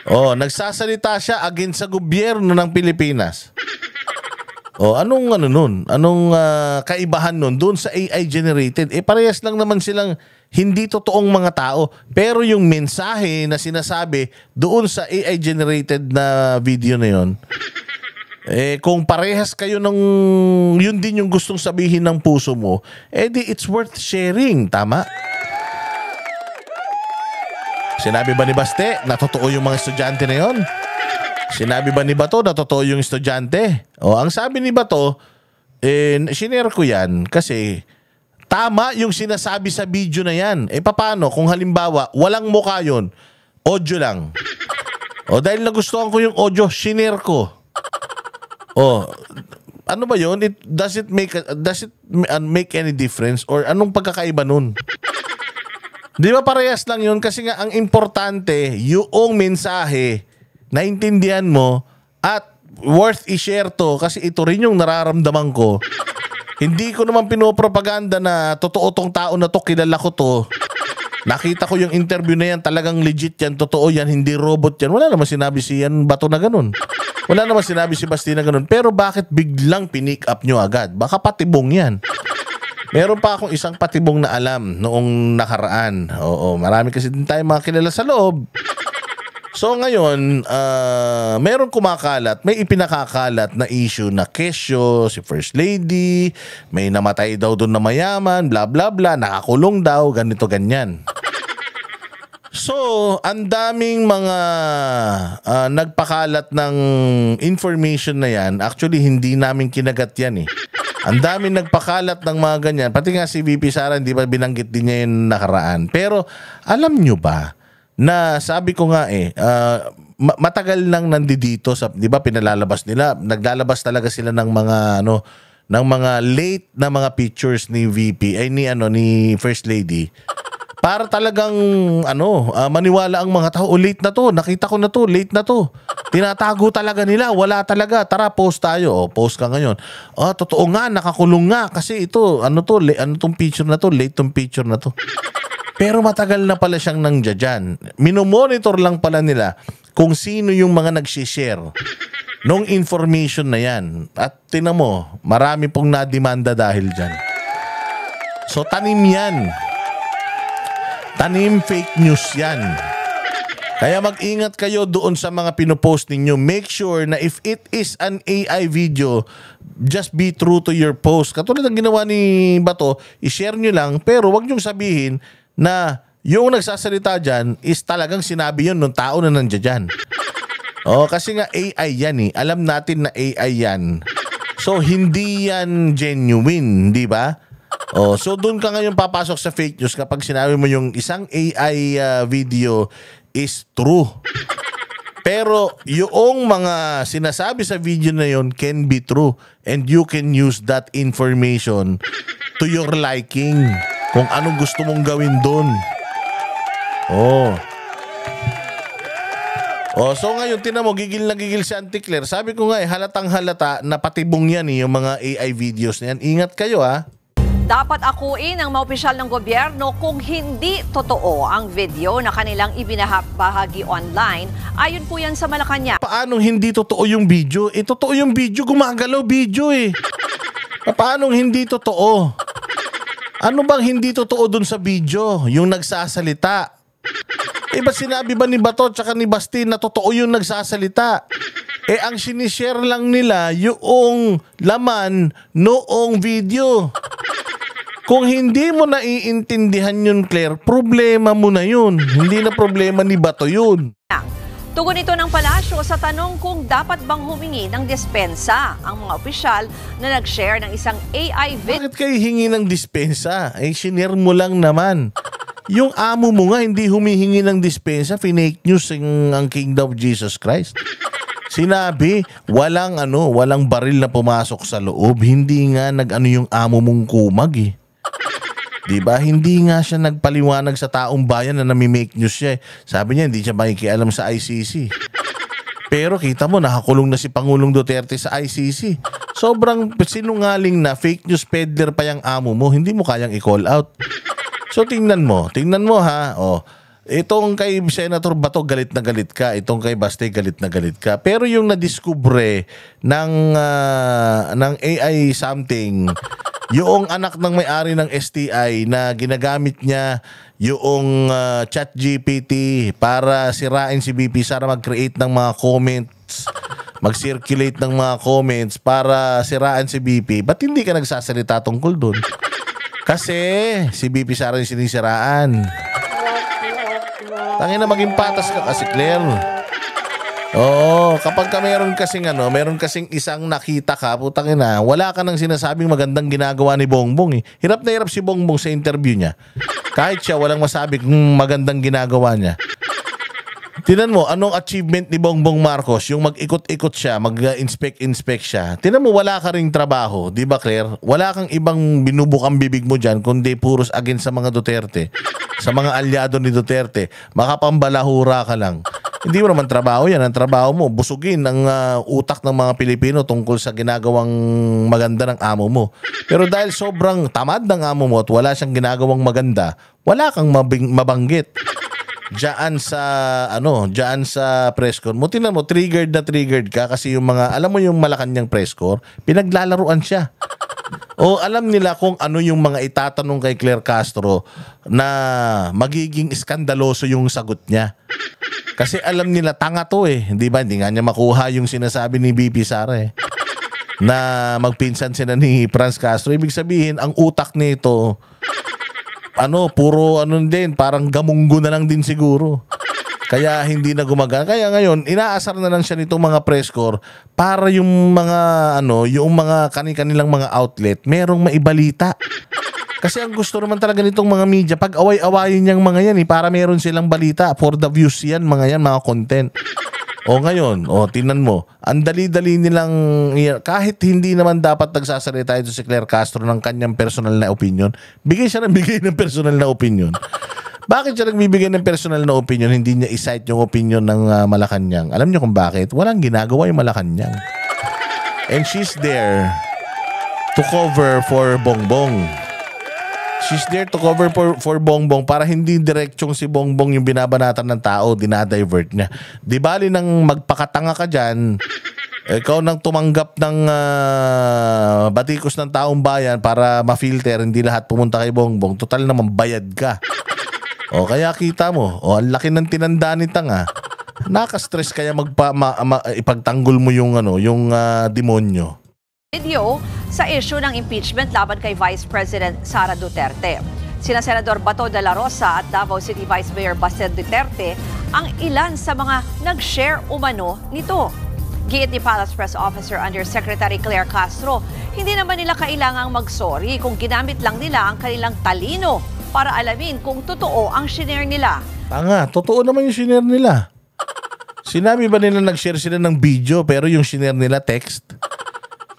Speaker 2: nagsasalita siya against sa gobyerno ng Pilipinas. Anong kaibahan nun doon sa AI generated? Parehas lang naman silang hindi totoong mga tao. Pero yung mensahe na sinasabi doon sa AI generated na video na yon, kung parehas kayo yun din yung gustong sabihin ng puso mo, di it's worth sharing. Tama? Sinabi ba ni Baste na totoo yung mga estudyante na yon? Sinabi ba ni Bato na totoo yung estudyante? Ang sabi ni Bato, shinare ko yan kasi tama yung sinasabi sa video na yan. Paano kung halimbawa walang mukha yun, audio lang? Dahil nagustuhan ko yung audio, shinare ko. Ano ba yun? Does it make any difference? Or anong pagkakaiba nun? Di ba parehas lang yun? Kasi nga ang importante, yung mensahe, naintindihan mo at worth i-share to kasi ito rin yung nararamdaman ko. Hindi ko naman pinopropaganda na totoo tong tao na to, kilala ko to. Nakita ko yung interview na yan, talagang legit yan, totoo yan, hindi robot yan. Wala naman sinabi si yan Bato na ganun. Wala naman sinabi si Basti na ganun. Pero bakit biglang pinick up nyo agad? Baka patibong yan. Meron pa akong isang patibong na alam noong nakaraan. Marami kasi din tayo mga kilala sa loob. So ngayon, meron kumakalat, may ipinakakalat na issue na kesyo, si First Lady, may namatay daw doon na mayaman, bla bla bla, nakakulong daw, ganito ganyan. So, ang daming mga nagpakalat ng information na yan. Actually, hindi namin kinagat yan eh. Ang daming nagpakalat ng mga ganyan. Pati nga si VP Sara, hindi ba binanggit din niya yung nakaraan. Pero, alam nyo ba, na sabi ko nga matagal nang nandito sa, 'di ba, pinalalabas nila, naglalabas talaga sila ng mga ng mga late na mga pictures ni VP ni First Lady Para talagang maniwala ang mga tao, late na to, nakita ko na to, late na to. Tinatago talaga nila, wala talaga. Tara, post tayo. Post ka ngayon. Totoo nga, nakakulong nga kasi ito, tong picture na to, late tong picture na to. Pero matagal na pala siyang nandiyan. Minomonitor lang pala nila kung sino yung mga nag-share nung information na yan. At tinan mo, marami pong nademanda dahil dyan. So tanim yan. Tanim fake news yan. Kaya mag-ingat kayo doon sa mga pinopost ninyo. Make sure na if it is an AI video, just be true to your post. Katulad ng ginawa ni Bato, i-share nyo lang, pero wag nyong sabihin na yung nagsasalita dyan is talagang sinabi yun ng tao na nandiyan dyan. Kasi nga AI yan eh. Alam natin na AI yan. So, hindi yan genuine, di ba? So doon ka ngayon papasok sa fake news kapag sinabi mo yung isang AI video is true. Pero yung mga sinasabi sa video na yun can be true and you can use that information to your liking. Kung anong gusto mong gawin doon. So ngayon, tinan mo, gigil na gigil si Auntie Claire. Sabi ko nga halatang halata na patibong yan yung mga AI videos na yan. Ingat kayo
Speaker 7: Dapat akuin ng mga opisyal ng gobyerno kung hindi totoo ang video na kanilang ibinahagi online. Ayon po yan sa Malacanang.
Speaker 2: Paano hindi totoo yung video? Totoo yung video, gumagalaw video Paano hindi totoo? Ano bang hindi totoo dun sa video? Yung nagsasalita. Ba't sinabi ba ni Bato tsaka ni Basti na totoo yung nagsasalita? Ang sinishare lang nila yung laman noong video. Kung hindi mo naiintindihan yun, Claire, problema mo na yun. Hindi na problema ni Bato yun.
Speaker 7: Tugon ito ng palasyo sa tanong kung dapat bang humingi ng dispensa ang mga opisyal na nag-share ng isang AI video.
Speaker 2: Bakit kayo hingi ng dispensa? Sinare mo lang naman. Yung amo mo nga hindi humihingi ng dispensa, fake news ang Kingdom of Jesus Christ. Sinabi, walang baril na pumasok sa loob. Hindi nga yung amo mong kumag Diba? Hindi nga siya nagpaliwanag sa taong bayan na nami-make news siya. Sabi niya, hindi siya makikialam sa ICC. Pero kita mo, nakakulong na si Pangulong Duterte sa ICC. Sobrang sinungaling na fake news peddler pa yung amo mo. Hindi mo kayang i-call out. So tingnan mo ha. Itong kay Senator Bato, galit na galit ka. Itong kay Baste, galit na galit ka. Pero yung nadiskubre ng AI something, yung anak ng may-ari ng STI na ginagamit niya yung ChatGPT para sirain si BP Sara, mag-create ng mga comments, mag-circulate ng mga comments para siraan si BP. Ba't hindi ka nagsasalita tungkol doon? Kasi si BP Sara yung sinisiraan. Tangina, maging patas ka kasi, Claire. Kapag ka meron kasing isang nakita ka, putang ina, wala ka nang sinasabing magandang ginagawa ni Bongbong Hirap na hirap si Bongbong sa interview niya. Kahit siya, walang masabi kung magandang ginagawa niya. Tinan mo, anong achievement ni Bongbong Marcos? Yung mag-ikot-ikot siya, mag-inspect siya. Tinan mo, wala ka ring trabaho. Di ba, Claire? Wala kang ibang binubukang bibig mo dyan, kundi puros against sa mga Duterte. Sa mga alyado ni Duterte. Makapambalahura ka lang. Hindi mo naman trabaho yan. Ang trabaho mo, busugin ang utak ng mga Pilipino tungkol sa ginagawang maganda ng amo mo. Pero dahil sobrang tamad ng amo mo at wala siyang ginagawang maganda, wala kang mabanggit. Diyan sa press con mo, tinan mo, triggered ka kasi yung mga, alam mo yung Malacanang press con, pinaglalaruan siya. Alam nila kung ano yung mga itatanong kay Claire Castro na magiging iskandaloso yung sagot niya. Kasi alam nila tanga to di ba? Hindi nga niya makuha yung sinasabi ni BP Sara na magpinsan sila ni Franz Castro. Ibig sabihin, ang utak nito puro din, parang gamunggo na lang din siguro. Kaya hindi na gumagana. Kaya ngayon, inaasar na lang siya nitong mga press corps para yung mga yung mga kanilang mga outlet, merong maibalita. Kasi ang gusto naman talaga nitong mga media, pag away-awayin niyang mga yan para meron silang balita. For the views yan, mga content. Ngayon, tingnan mo, ang dali-dali nilang, kahit hindi naman dapat nagsasalita ito si Claire Castro ng kanyang personal na opinion, bigay siya ng bigay ng personal na opinion. Bakit siya nagbibigay ng personal na opinion, hindi niya i-cite yung opinion ng Malacanang? Alam niyo kung bakit? Walang ginagawa yung Malacanang. And she's there to cover for Bongbong. She's there to cover for Bongbong para hindi direksyong si Bongbong yung binabanatan ng tao, dinadivert niya. Di bali nang magpakatanga ka dyan, ikaw nang tumanggap ng batikos ng taong bayan para ma-filter, hindi lahat pumunta kay Bongbong. Total naman bayad ka. O kaya kita mo, ang laki ng tinanda ni Tanga. Naka-stress kaya ipagtanggol mo yung demonyo.
Speaker 7: Video sa issue ng impeachment laban kay Vice President Sara Duterte. Sina Senador Bato de la Rosa at Davao City Vice Mayor Baste Duterte ang ilan sa mga nag-share umano nito. Giit ni Palace Press Officer Undersecretary Claire Castro, hindi naman nila kailangang mag-sorry kung ginamit lang nila ang kanilang talino para alamin kung totoo ang shinare nila.
Speaker 2: Tanga, totoo naman yung shinare nila. Sinabi ba nila nag-share sila ng video pero yung shinare nila text?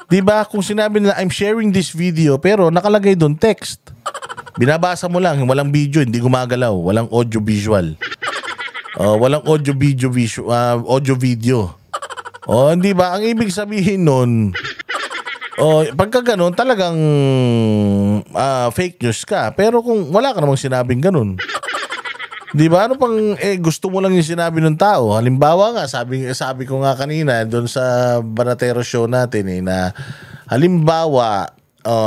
Speaker 2: Diba? Kung sinabi nila I'm sharing this video pero nakalagay doon text. Binabasa mo lang, walang video, hindi gumagalaw, walang audio visual. Walang audio video. Hindi ba? Ang ibig sabihin nun, pagka ganun, talagang fake news ka. Pero kung wala ka namang sinabing ganun, di ba? Ano pang gusto mo lang yung sinabi ng tao? Halimbawa nga, sabi ko nga kanina doon sa Banatero show natin na halimbawa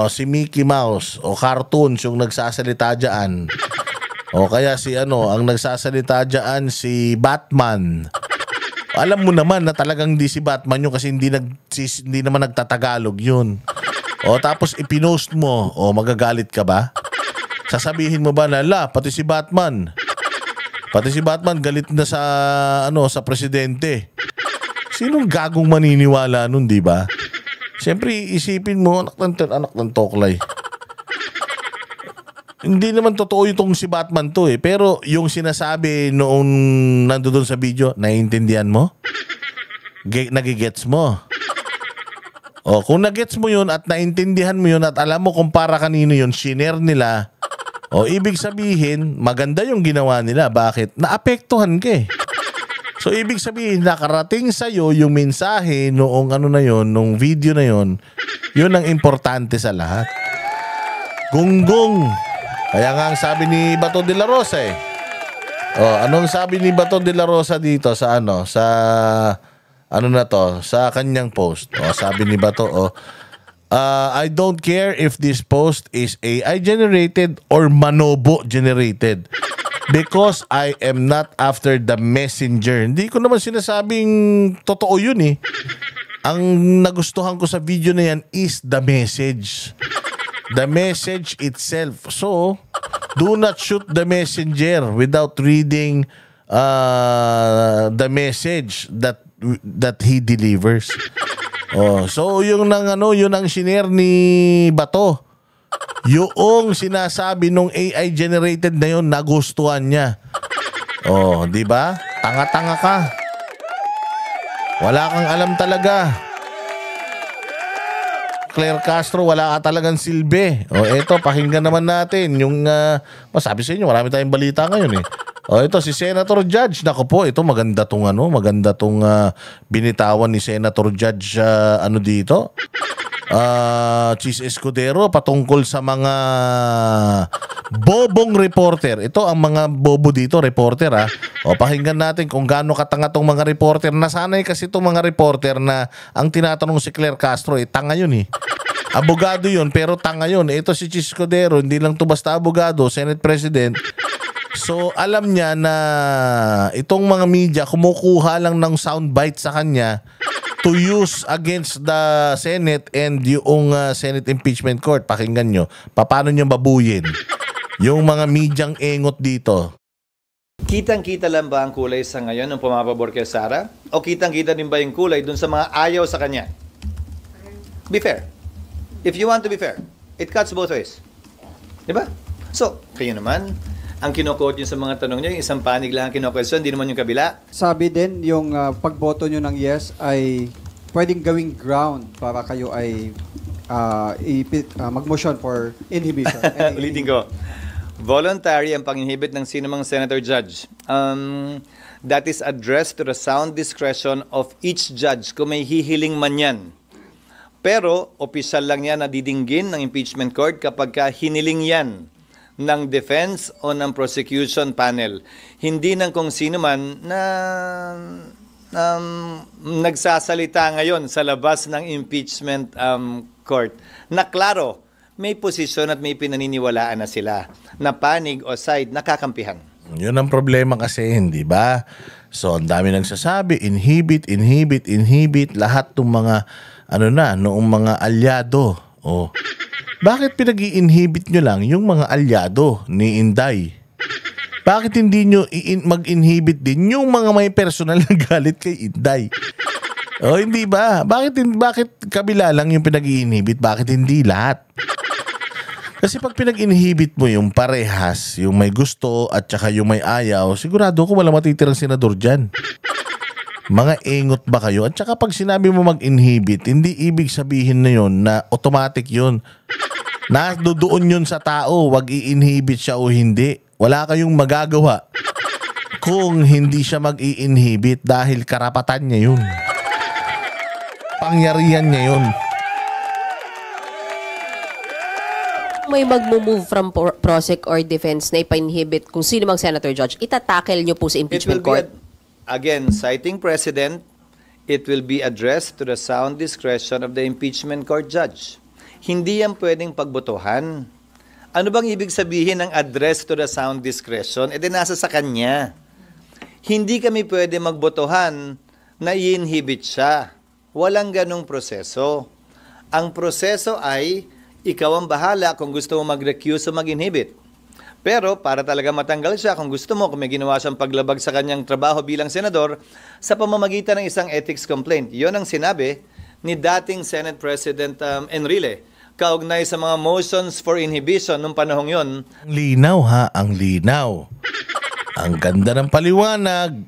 Speaker 2: si Mickey Mouse o cartoons yung nagsasalita dyan. O kaya ang nagsasalita dyan si Batman. Alam mo naman na talagang di si Batman yun kasi hindi naman nagtatagalog yun. Tapos ipinost mo, magagalit ka ba? Sasabihin mo ba na, pati si Batman galit na sa presidente. Sinong gagong maniniwala nun, di ba? Siyempre, isipin mo, anak ng toklay. Hindi naman totoo itong si Batman to pero yung sinasabi noong nandoon sa video, naiintindihan mo? Nagigets mo? Kung nagets mo yun at naintindihan mo yun at alam mo kung para kanino yun, shinare nila, ibig sabihin, maganda yung ginawa nila. Bakit? Naapektuhan ka So, ibig sabihin, nakarating sa'yo yung mensahe noong nung video na yun ang importante sa lahat. Gunggong. Kaya nga ang sabi ni Bato de la Rosa anong sabi ni Bato de la Rosa dito sa sa kanyang post? Sabi ni Bato, I don't care if this post is AI generated or Manobo generated because I am not after the messenger. Hindi ko naman sinasabing totoo yun Ang nagustuhan ko sa video na yan is the message. The message itself. So, do not shoot the messenger without reading the message that he delivers. So yun ang shinare ni Bato. Yung sinasabi nung AI generated na yun, nagustuhan niya. Di ba? Tanga-tanga ka. Wala kang alam talaga. Claire Castro, wala ka talagang silbi. Eto, pakinggan naman natin yung sabi sa inyo, marami tayong balita ngayon ito si Senator Judge. Nako po, ito maganda tong binitawan ni Senator Judge dito. Chis Escudero patungkol sa mga bobong reporter. Ito ang mga bobo dito, reporter pakinggan natin kung gaano katanga tong mga reporter. Nasanay kasi itong mga reporter na ang tinatanong si Claire Castro tanga yun abogado yun pero tanga yun. Ito si Chis Escudero, hindi lang to basta abogado, Senate President. So alam niya na itong mga media kumukuha lang ng soundbite sa kanya to use against the Senate and yung Senate Impeachment Court. Pakinggan nyo, paano nyo babuyin yung mga medyang engot dito.
Speaker 8: Kitang-kita lang ba ang kulay sa ngayon ng pumapabor kay Sara? O kitang-kita din ba yung kulay dun sa mga ayaw sa kanya? Be fair. If you want to be fair, it cuts both ways. Diba? So, kayo naman, ang kino-quote nyo sa mga tanong nyo, yung isang panig lang ang kino-question, hindi naman yung kabila.
Speaker 9: Sabi din, yung pagboto nyo ng yes ay pwedeng gawing ground para kayo ay mag-motion for inhibition.
Speaker 8: Ulitin ko. voluntary ang pag-inhibit ng sinumang senator judge. That is addressed to the sound discretion of each judge kung may hihiling man yan. Pero, opisyal lang yan na didinggin ng impeachment court kapag hiniling yan ng defense o ng prosecution panel. Hindi ng kung sino man na nagsasalita ngayon sa labas ng impeachment court na klaro, may posisyon at may pinaniniwalaan na sila na panig o side nakakampihan.
Speaker 2: Yun ang problema kasi, hindi ba? So, ang dami nagsasabi, inhibit, lahat ng mga, noong mga alyado. Oh. Bakit pinag-i-inhibit nyo lang yung mga alyado ni Inday? Bakit hindi nyo mag-inhibit din yung mga may personal na galit kay Inday? O, hindi ba? Bakit kabila lang yung pinag-i-inhibit? Bakit hindi lahat? Kasi pag pinag-inhibit mo yung parehas, yung may gusto at saka yung may ayaw, sigurado ko wala matitirang senador dyan. Mga engot ba kayo? At saka pag sinabi mo mag-inhibit, hindi ibig sabihin na yun na automatic yun. Doon yun sa tao, wag i-inhibit siya o hindi. Wala kayong magagawa kung hindi siya mag-i-inhibit dahil karapatan niya yun. Pangyarihan niya yun.
Speaker 10: May mag-move from prosec or defense na ipa-inhibit kung sino mang senator judge, itatackle nyo po sa impeachment court?
Speaker 8: Again, citing precedent, it will be addressed to the sound discretion of the impeachment court judge. Hindi yan pwedeng pagbotohan. Ano bang ibig sabihin ng address to the sound discretion? E di nasa sa kanya. Hindi kami pwede magbotohan na i-inhibit siya. Walang ganong proseso. Ang proseso ay ikaw ang bahala kung gusto mo mag-recuse o mag-inhibit. Pero para talaga matanggal siya, kung gusto mo, kung may ginawa siyang paglabag sa kanyang trabaho bilang senador, sa pamamagitan ng isang ethics complaint. Yon ang sinabi ni dating Senate President Enrile, kaugnay sa mga motions for inhibition nung panahong yon.
Speaker 2: Linaw ha, ang linaw. Ang ganda ng paliwanag.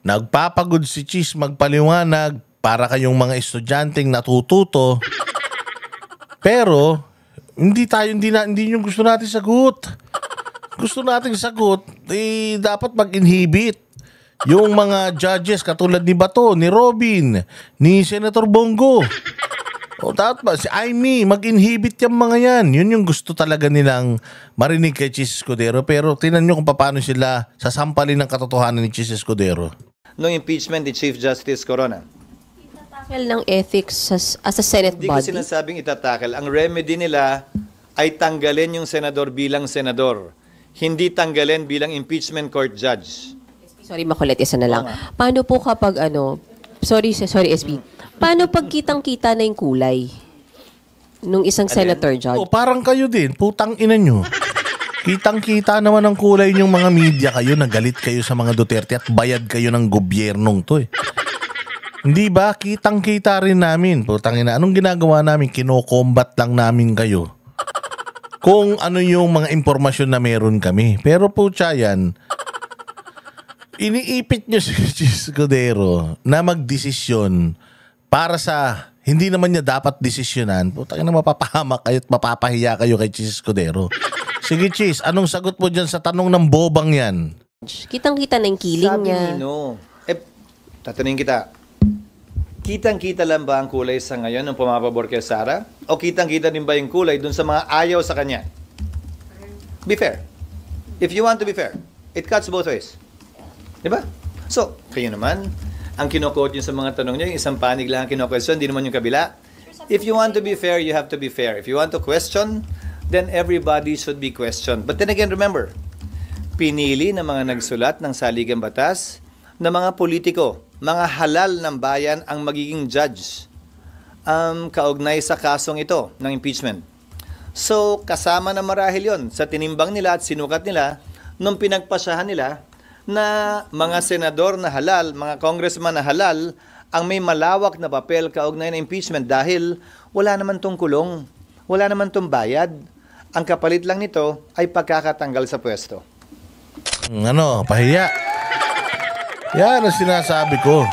Speaker 2: Nagpapagod si Cheese magpaliwanag para kayong mga estudyanteng natututo. Pero hindi yung gusto natin sagot. Gusto natin sagot, dapat mag-inhibit yung mga judges katulad ni Bato, ni Robin, ni Senator Bongo. O dapat ba, si Aimee, mag-inhibit yung mga yan. Yun yung gusto talaga nilang marinig kay Chis Escudero. Pero tinan nyo kung paano sila sasampalin ng katotohanan ni Chis Escudero.
Speaker 8: Nung impeachment ni Chief Justice Corona.
Speaker 10: Itatakil ng ethics as a Senate
Speaker 8: Hindi
Speaker 10: body?
Speaker 8: ko sinasabing itatakil. Ang remedy nila ay tanggalin yung senador bilang senador. Hindi tanggalin bilang impeachment court judge.
Speaker 10: Sorry, makulit, isa na lang. Paano po kapag sorry SB, paano pag kitang-kita na yung kulay nung isang senator judge?
Speaker 2: Parang kayo din, putang ina nyo. Kitang-kita naman ang kulay yung mga media kayo, nagalit kayo sa mga Duterte at bayad kayo ng gobyernong to eh. Hindi ba? Kitang-kita rin namin. Putang ina, anong ginagawa namin? Kino-combat lang namin kayo. Kung ano yung mga impormasyon na meron kami. Pero po yan, iniipit nyo si Chis Escudero na magdesisyon para sa hindi naman niya dapat desisyonan. Putang ina, mapapahamak kayo at mapapahiya kayo kay Chis Escudero. Sige Chis, anong sagot mo dyan sa tanong ng bobang yan?
Speaker 10: Kitang-kita na yung kiling niya.
Speaker 8: Sabi Nino, tatanungin kita, kitang-kita lang ba ang kulay sa ngayon ng pumapabor kay Sara? O kitang-kita din ba yung kulay dun sa mga ayaw sa kanya? Be fair. If you want to be fair, it cuts both ways. Diba? So, kayo naman, ang kino-quote nyo sa mga tanong nyo, yung isang panig lang ang kino-question, hindi naman yung kabila. If you want to be fair, you have to be fair. If you want to question, then everybody should be questioned. But then again, remember, pinili ng mga nagsulat ng saligang batas na mga politiko, mga halal ng bayan ang magiging judge kaugnay sa kasong ito ng impeachment. So, kasama na marahil yon sa tinimbang nila at sinukat nila nung pinagpasyahan nila na mga senador na halal, mga congressman na halal, ang may malawak na papel kaugnay ng impeachment dahil wala naman tong kulong, wala naman tong bayad. Ang kapalit lang nito ay pagkakatanggal sa pwesto.
Speaker 2: Pahiya. Yan ang sinasabi ko.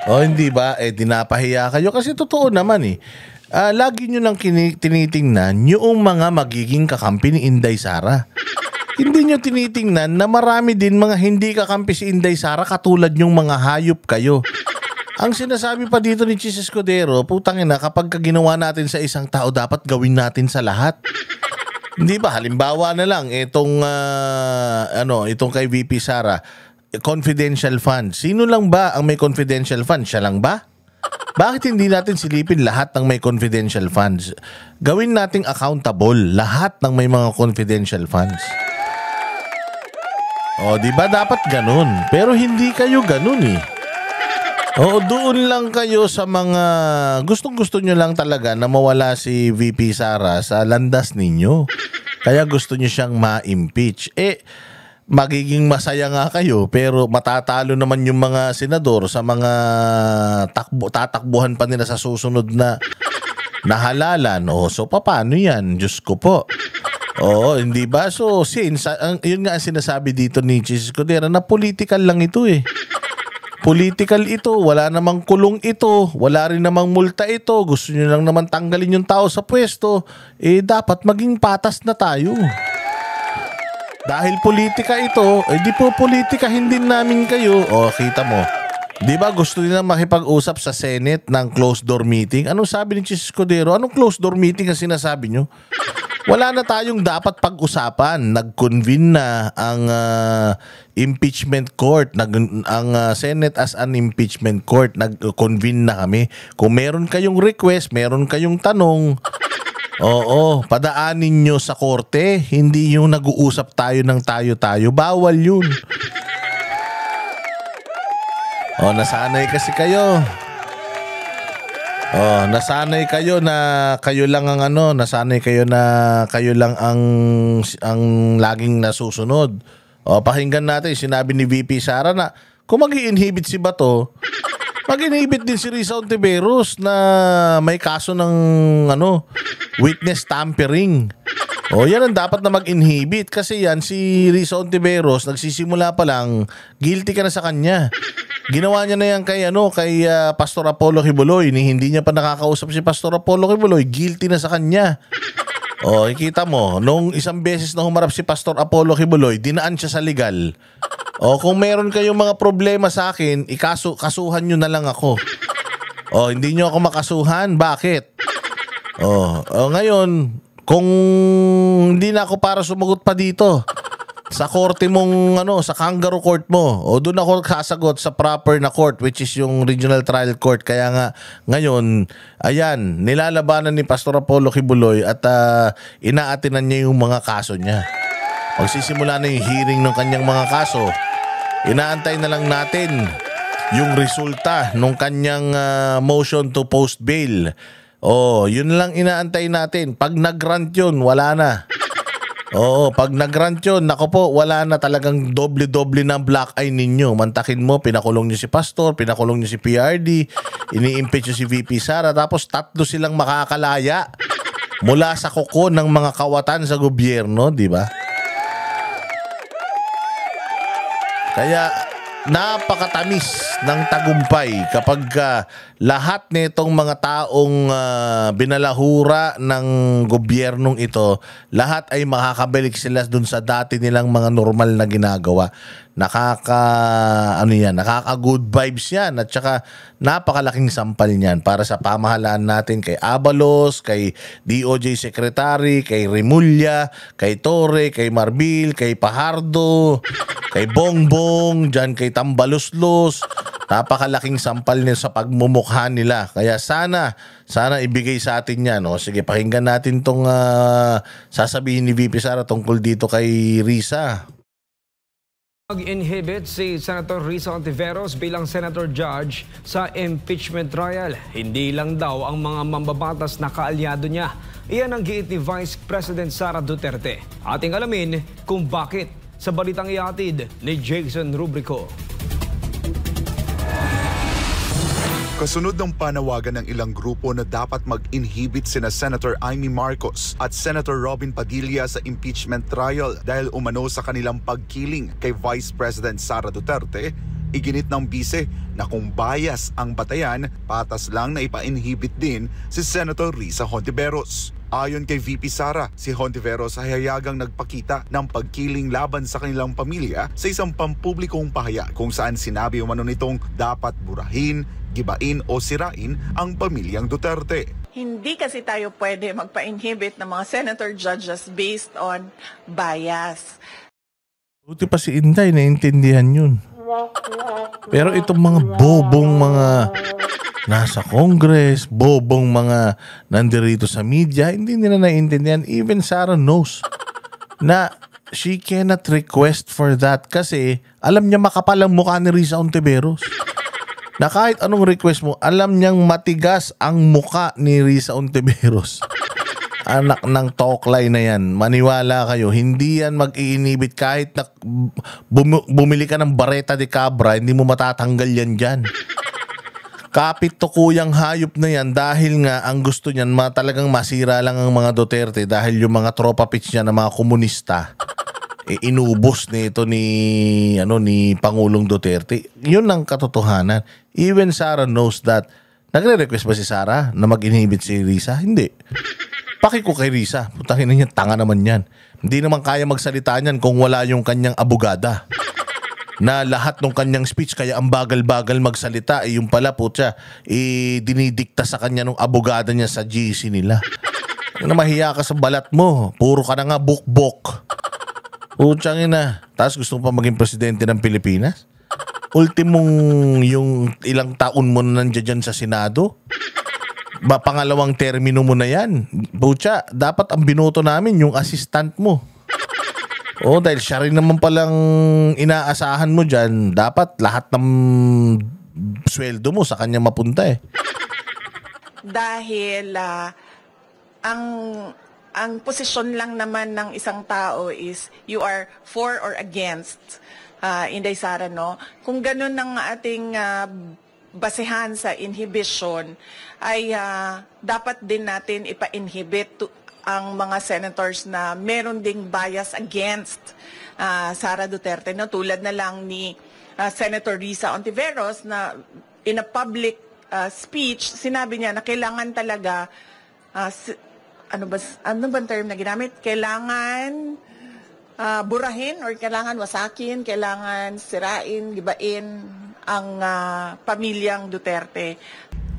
Speaker 2: O hindi ba, dinapahiya kayo kasi totoo naman eh. lagi nyo lang tinitingnan yung mga magiging kakampi ni Inday Sara. Hindi nyo tinitingnan na marami din mga hindi kakampi si Inday Sara katulad yung mga hayop kayo. Ang sinasabi pa dito ni Chis Escudero, putang ina, kapag ginawa natin sa isang tao, dapat gawin natin sa lahat. Hindi ba? Halimbawa na lang, itong kay VP Sara, confidential fund. Sino lang ba ang may confidential fund? Siya lang ba? Bakit hindi natin silipin lahat ng may confidential funds? Gawin nating accountable lahat ng may mga confidential funds. O, di ba dapat ganun? Pero hindi kayo ganun eh. Oo, doon lang kayo sa mga gustong-gusto nyo lang talaga na mawala si VP Sara sa landas ninyo. Kaya gusto nyo siyang ma-impeach. Magiging masaya nga kayo pero matatalo naman yung mga senador sa mga tatakbuhan pa nila sa susunod na halalan. So paano yan? Diyos ko po. Oo, hindi ba? So, yun nga ang sinasabi dito ni Chis Escudero na political lang ito eh. Political ito, wala namang kulong ito, wala rin namang multa ito, gusto nyo lang naman tanggalin yung tao sa pwesto, dapat maging patas na tayo. Dahil politika ito, di po politikahin din namin kayo. O, kita mo. Di ba gusto nila makipag-usap sa Senate ng closed door meeting? Anong sabi ni Chis Escudero? Anong closed door meeting ang sinasabi nyo? Wala na tayong dapat pag-usapan. Nag-convene na ang impeachment court. Ang Senate as an impeachment court. Nag-convene na kami. Kung meron kayong request, meron kayong tanong, padaanin nyo sa korte. Hindi yung nag-uusap tayo ng tayo-tayo. Bawal yun. Nasanay kasi kayo. Nasanay kayo na kayo lang ang nasanay kayo na kayo lang ang laging nasusunod. Pakinggan natin sinabi ni VP Sara na kung mag-i-inhibit si Bato, mag-inhibit din si Risa Ontiveros na may kaso ng witness tampering. Yan ang dapat na mag-inhibit kasi yan si Risa Ontiveros nagsisimula pa lang, guilty ka na sa kanya. Ginawa niya na yan kay Pastor Apollo Kibuloy. Hindi niya pa nakakausap si Pastor Apollo Kibuloy. Guilty na sa kanya. Ikita mo, nung isang beses na humarap si Pastor Apollo Kibuloy, dinaan siya sa legal. Kung meron kayong mga problema sa akin, kasuhan nyo na lang ako. Hindi nyo ako makasuhan. Bakit? Ngayon, kung hindi na ako para sumagot pa dito, sa korte mong sa kangaroo court mo, doon ako sasagot sa proper na court, which is yung regional trial court. Kaya nga ngayon, ayan, nilalabanan ni Pastor Apollo Kibuloy at inaatinan niya yung mga kaso niya. Magsisimula na yung hearing ng kanyang mga kaso. Inaantay na lang natin yung resulta ng kanyang motion to post bail. Yun lang inaantay natin. Pag nag-grant yun, wala na. Pag nag-grant yun, nako po, wala na, talagang doble-doble na black eye ninyo. Mantakin mo, pinakulong nyo si Pastor, pinakulong nyo si PRD, ini-impeach nyo si VP Sara, tapos 3 silang makakalaya mula sa kuko ng mga kawatan sa gobyerno, di ba? Kaya napakatamis ng tagumpay kapag lahat nitong mga taong binalahura ng gobyernong ito, lahat ay makakabalik sila dun sa dati nilang mga normal na ginagawa. Nakaka-good vibes yan at saka napakalaking sampal niyan para sa pamahalaan natin kay Abalos, kay DOJ Secretary, kay Remulla, kay Torre, kay Marbil, kay Pajardo, kay Bongbong, dyan kay Tambaloslos. Napakalaking sampal niya sa pagmumukha nila. Kaya sana ibigay sa atin yan. Sige, pakinggan natin tong sasabihin ni VP Sara tungkol dito kay Risa.
Speaker 11: Mag-inhibit si Senator Risa Ontiveros bilang Senator Judge sa impeachment trial. Hindi lang daw ang mga mambabatas na kaalyado niya. Iyan ang giit ni Vice President Sara Duterte. Ating alamin kung bakit sa balitang ihatid ni Jason Rubrico.
Speaker 12: Kasunod ng panawagan ng ilang grupo na dapat mag-inhibit sina Senator Amy Marcos at Senator Robin Padilla sa impeachment trial dahil umano sa kanilang pagkiling kay Vice President Sara Duterte, Iginit ng bise na kung bias ang batayan, patas lang na ipa-inhibit din si Senator Risa Hontiveros. Ayon kay VP Sara, si Hontiveros ay hayagang nagpakita ng pagkiling laban sa kanilang pamilya sa isang pampublikong pahayag kung saan sinabi umano nitong dapat burahin, gibain o sirain ang pamilyang Duterte.
Speaker 13: Hindi kasi tayo pwede magpa-inhibit ng mga senator judges based on bias.
Speaker 2: Buti pa si Inday, naiintindihan yun. Pero itong mga bobong mga nasa Congress, bobong mga nandirito sa media, hindi nila naiintindihan. Even Sara knows na she cannot request for that kasi alam niya makapal ang mukha ni Risa Hontiveros. Na kahit anong request mo, alam niyang matigas ang muka ni Risa Hontiveros. Anak ng toklay na yan. Maniwala kayo, hindi yan mag-iinibit kahit na bumili ka ng Bareta de Cabra, hindi mo matatanggal yan dyan. Kapit to kuyang hayop na yan dahil nga ang gusto niyan talagang masira lang ang mga Duterte dahil yung mga tropa pitch niya na mga komunista inubos nito ni Pangulong Duterte. Yun ang katotohanan. Even Sara knows that. Nagre-request ba si Sara na mag-inhibit si Risa? Hindi. Paki ko kay Risa. Putangin na niya, tanga naman yan. Hindi naman kaya magsalita niyan kung wala yung kanyang abogada. Na lahat ng kanyang speech, kaya ang bagal-bagal magsalita, yung pala putya, dinidikta sa kanya ng abogada niya sa GC nila. Na mahiya ka sa balat mo. Puro ka na nga bukbok. Putyangin na. Tapos gusto mo pa maging presidente ng Pilipinas? Ultimong yung ilang taon mo na nandiyan dyan sa Senado? Pangalawang termino mo na yan. Putya, dapat ang binoto namin yung assistant mo. Dahil siya rin naman palang inaasahan mo dyan, dapat lahat ng sweldo mo sa kanya mapunta eh.
Speaker 13: Dahil ang posisyon lang naman ng isang tao is you are for or against, Inday Sara, no? Kung ganun ang ating basehan sa inhibition, ay dapat din natin ipa-inhibit ang mga senators na meron ding bias against Sara Duterte, no? Tulad na lang ni Senator Risa Hontiveros na in a public speech, sinabi niya na kailangan talaga ano ba term na ginamit? Kailangan burahin or kailangan wasakin, kailangan sirain, gibain ang pamilyang Duterte.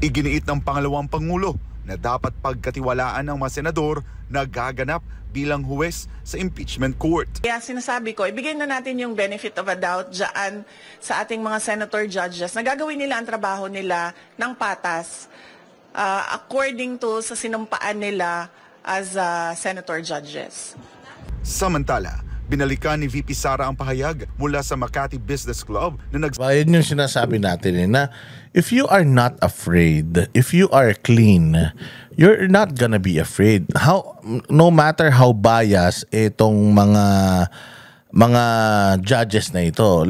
Speaker 12: Iginiit ng pangalawang Pangulo na dapat pagkatiwalaan ng mga senador na gaganap bilang huwes sa impeachment court.
Speaker 13: Kaya sinasabi ko, ibigay na natin yung benefit of a doubt dyan sa ating mga senator judges na gagawin nila ang trabaho nila ng patas according to sa sinumpaan nila as senator judges.
Speaker 12: Samantala, binalikan ni VP Sara ang pahayag mula sa Makati Business Club na
Speaker 2: Bayan yung sinasabi natin na if you are not afraid, if you are clean, you're not gonna be afraid. No matter how biased itong mga judges na ito.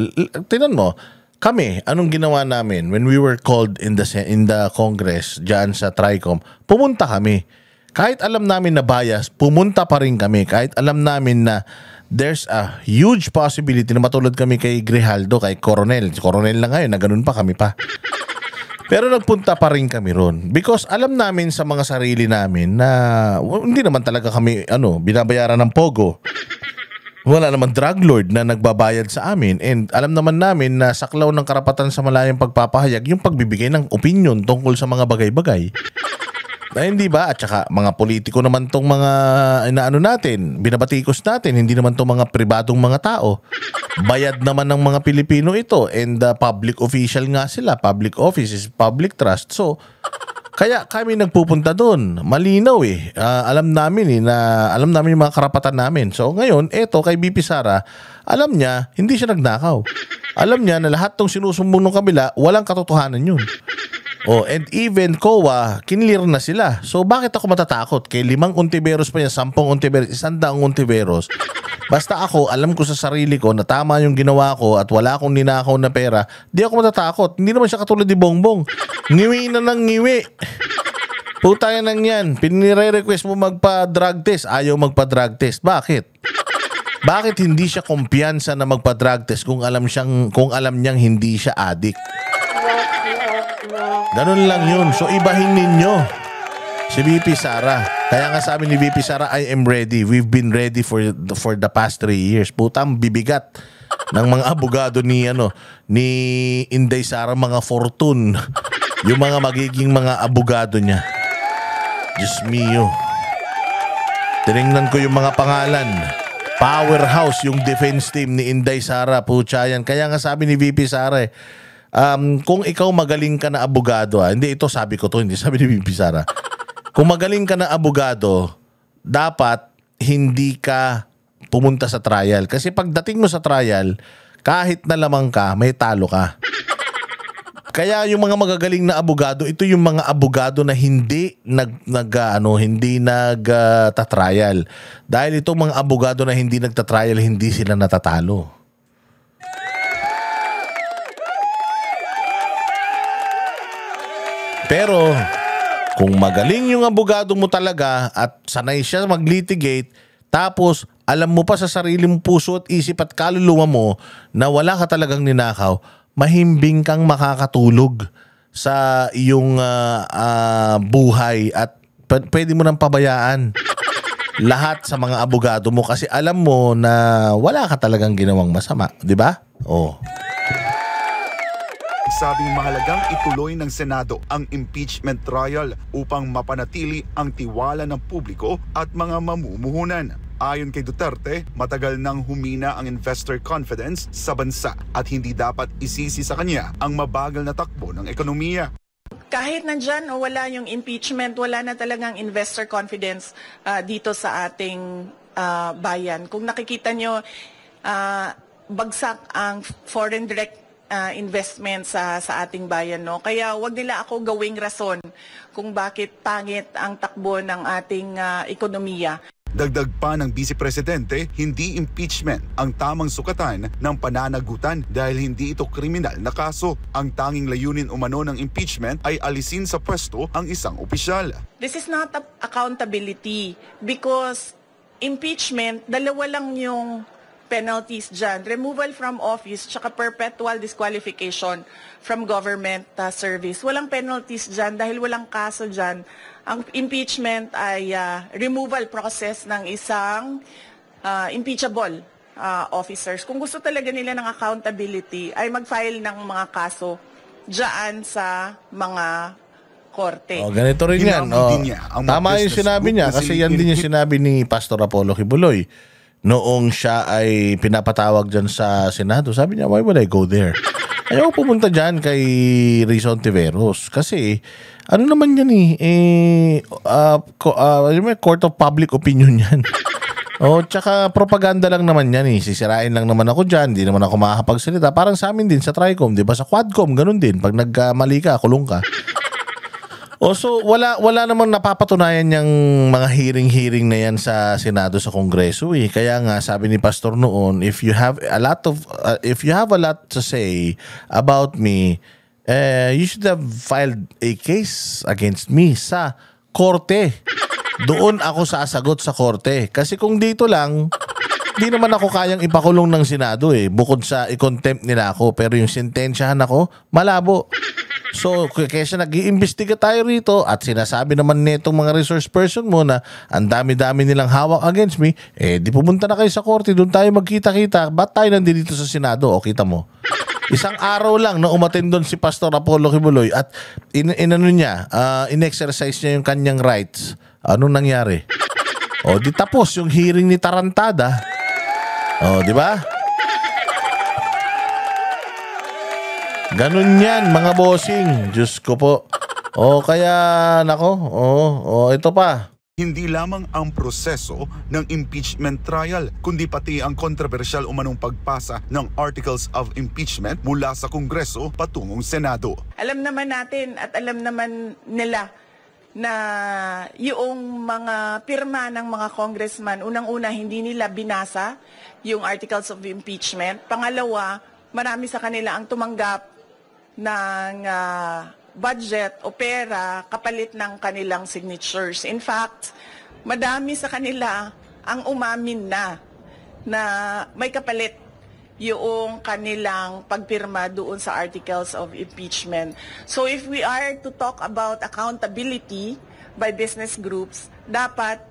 Speaker 2: Tingnan mo, kami, anong ginawa namin when we were called in the Congress dyan sa TRICOM? Pumunta kami. Kahit alam namin na bias, pumunta pa rin kami. Kahit alam namin na there's a huge possibility na matulad kami kay Grijaldo, kay Coronel. Si Coronel na ngayon, na ganun pa kami pa. Pero nagpunta pa rin kami ron. Because alam namin sa mga sarili namin na hindi naman talaga kami binabayaran ng pogo. Wala naman drug lord na nagbabayad sa amin. And alam naman namin na saklaw ng karapatan sa malayang pagpapahayag yung pagbibigay ng opinion tungkol sa mga bagay-bagay. Na hindi ba? At saka mga politiko naman tong mga natin, binabatikos natin, hindi naman tong mga pribadong mga tao. Bayad naman ng mga Pilipino ito and public official nga sila. Public office is public trust. So, kaya kami nagpupunta doon. Malinaw eh. Alam namin yung mga karapatan namin. So ngayon, eto kay BP Sara, alam niya, hindi siya nagnakaw. Alam niya na lahat ng sinusumbong ng kabila, walang katotohanan yun. And even COA, kinlear na sila. So bakit ako matatakot? Kay 5 Hontiveros pa niya, 10 Hontiveros, 100 Hontiveros. Basta ako, alam ko sa sarili ko na tama yung ginawa ko at wala akong ninakaw na pera, di ako matatakot. Hindi naman siya katulad ni Bongbong. Ngiwi na ng ngiwi. Putaya nang yan. Pinire-request mo magpa-drug test, ayaw magpa-drug test. Bakit? Bakit hindi siya kumpiyansa na magpa-drug test kung alam niyang hindi siya addict? Ganun lang yun. So ibahin ninyo si VP Sara. Kaya nga sabi ni VP Sara, I am ready. We've been ready for the past 3 years. Putang bibigat ng mga abogado ni Inday Sara, mga fortune. Yung mga magiging mga abogado niya. Diyos mio. Tinignan ko yung mga pangalan. Powerhouse yung defense team ni Inday Sara. Pucha yan. Kaya nga sabi ni VP Sara kung ikaw magaling ka na abogado, hindi ito sabi ko to, hindi sabi ni VP Sara. Kung magaling ka na abogado, dapat hindi ka pumunta sa trial. Kasi pagdating mo sa trial, kahit na lamang ka, may talo ka. Kaya yung mga magagaling na abogado, ito yung mga abogado na hindi nagtatrial. Dahil itong mga abogado na hindi nagtatrial, hindi sila natatalo. Pero kung magaling yung abogado mo talaga at sanay siya mag-litigate, tapos alam mo pa sa sarili mong puso at isip at kaluluwa mo na wala ka talagang ninakaw, mahimbing kang makakatulog sa iyong buhay at pwede mo nang pabayaan lahat sa mga abogado mo kasi alam mo na wala ka talagang ginawang masama, di ba? Oh.
Speaker 12: Sabing mahalagang ituloy ng Senado ang impeachment trial upang mapanatili ang tiwala ng publiko at mga mamumuhunan. Ayon kay Duterte, matagal nang humina ang investor confidence sa bansa at hindi dapat isisi sa kanya ang mabagal na takbo ng ekonomiya.
Speaker 13: Kahit nandyan o wala yung impeachment, wala na talagang investor confidence dito sa ating bayan. Kung nakikita nyo, bagsak ang foreign direct investment sa ating bayan, no? Kaya wag nila ako gawing rason kung bakit pangit ang takbo ng ating ekonomiya.
Speaker 12: Dagdag pa ng Vice Presidente, hindi impeachment ang tamang sukatan ng pananagutan dahil hindi ito kriminal na kaso. Ang tanging layunin umano ng impeachment ay alisin sa pwesto ang isang opisyal.
Speaker 13: This is not accountability because impeachment, dalawa lang yung penalties dyan. Removal from office tsaka perpetual disqualification from government service. Walang penalties dyan dahil walang kaso dyan. Ang impeachment ay removal process ng isang impeachable officers. Kung gusto talaga nila ng accountability, ay mag-file ng mga kaso dyan sa mga korte.
Speaker 2: Ganito rin yan. Tama yung sinabi niya kasi yan din yung sinabi ni Pastor Apollo Kibuloy. Noong siya ay pinapatawag dyan sa Senado, sabi niya, why would I go there? Ayaw pumunta dyan kay Risa Hontiveros. Kasi, ano naman yan court of public opinion yan. Tsaka propaganda lang naman yan Sisirain lang naman ako dyan, di naman ako makakapagsalita. Parang sa amin din, sa Tricom, di ba? Sa Quadcom, ganun din. Pag nagmali ka, kulong ka. So wala namang napapatunayan yung mga hearing na yan sa Senado, sa Kongreso Kaya nga sabi ni Pastor noon, if you have a lot to say about me, you should have filed a case against me sa korte. Doon ako sasagot sa korte. Kasi kung dito lang, di naman ako kayang ipakulong ng Senado bukod sa i-contempt nila ako, pero yung sentensyahan ako, malabo. So, kaya nag-iimbestiga tayo rito at sinasabi naman nitong mga resource person mo na ang dami-dami nilang hawak against me, di pumunta na kayo sa korte, doon tayo magkita-kita. Ba't tayo nandito sa Senado? O, kita mo. Isang araw lang na umattend doon si Pastor Apollo Kibuloy at in-exercise niya yung kanyang rights. Anong nangyari? Di tapos yung hearing ni Tarantada. Di ba? Ganun yan, mga bossing. Diyos ko po. Kaya, ito pa.
Speaker 12: Hindi lamang ang proseso ng impeachment trial, kundi pati ang kontrobersyal umanong pagpasa ng Articles of Impeachment mula sa Kongreso patungong Senado.
Speaker 13: Alam naman natin at alam naman nila na yung mga pirma ng mga congressman, unang-una, hindi nila binasa yung Articles of Impeachment. Pangalawa, marami sa kanila ang tumanggap ng budget o pera kapalit ng kanilang signatures. In fact, madami sa kanila ang umamin na may kapalit yung kanilang pagpirma doon sa articles of impeachment. So if we are to talk about accountability by business groups, dapat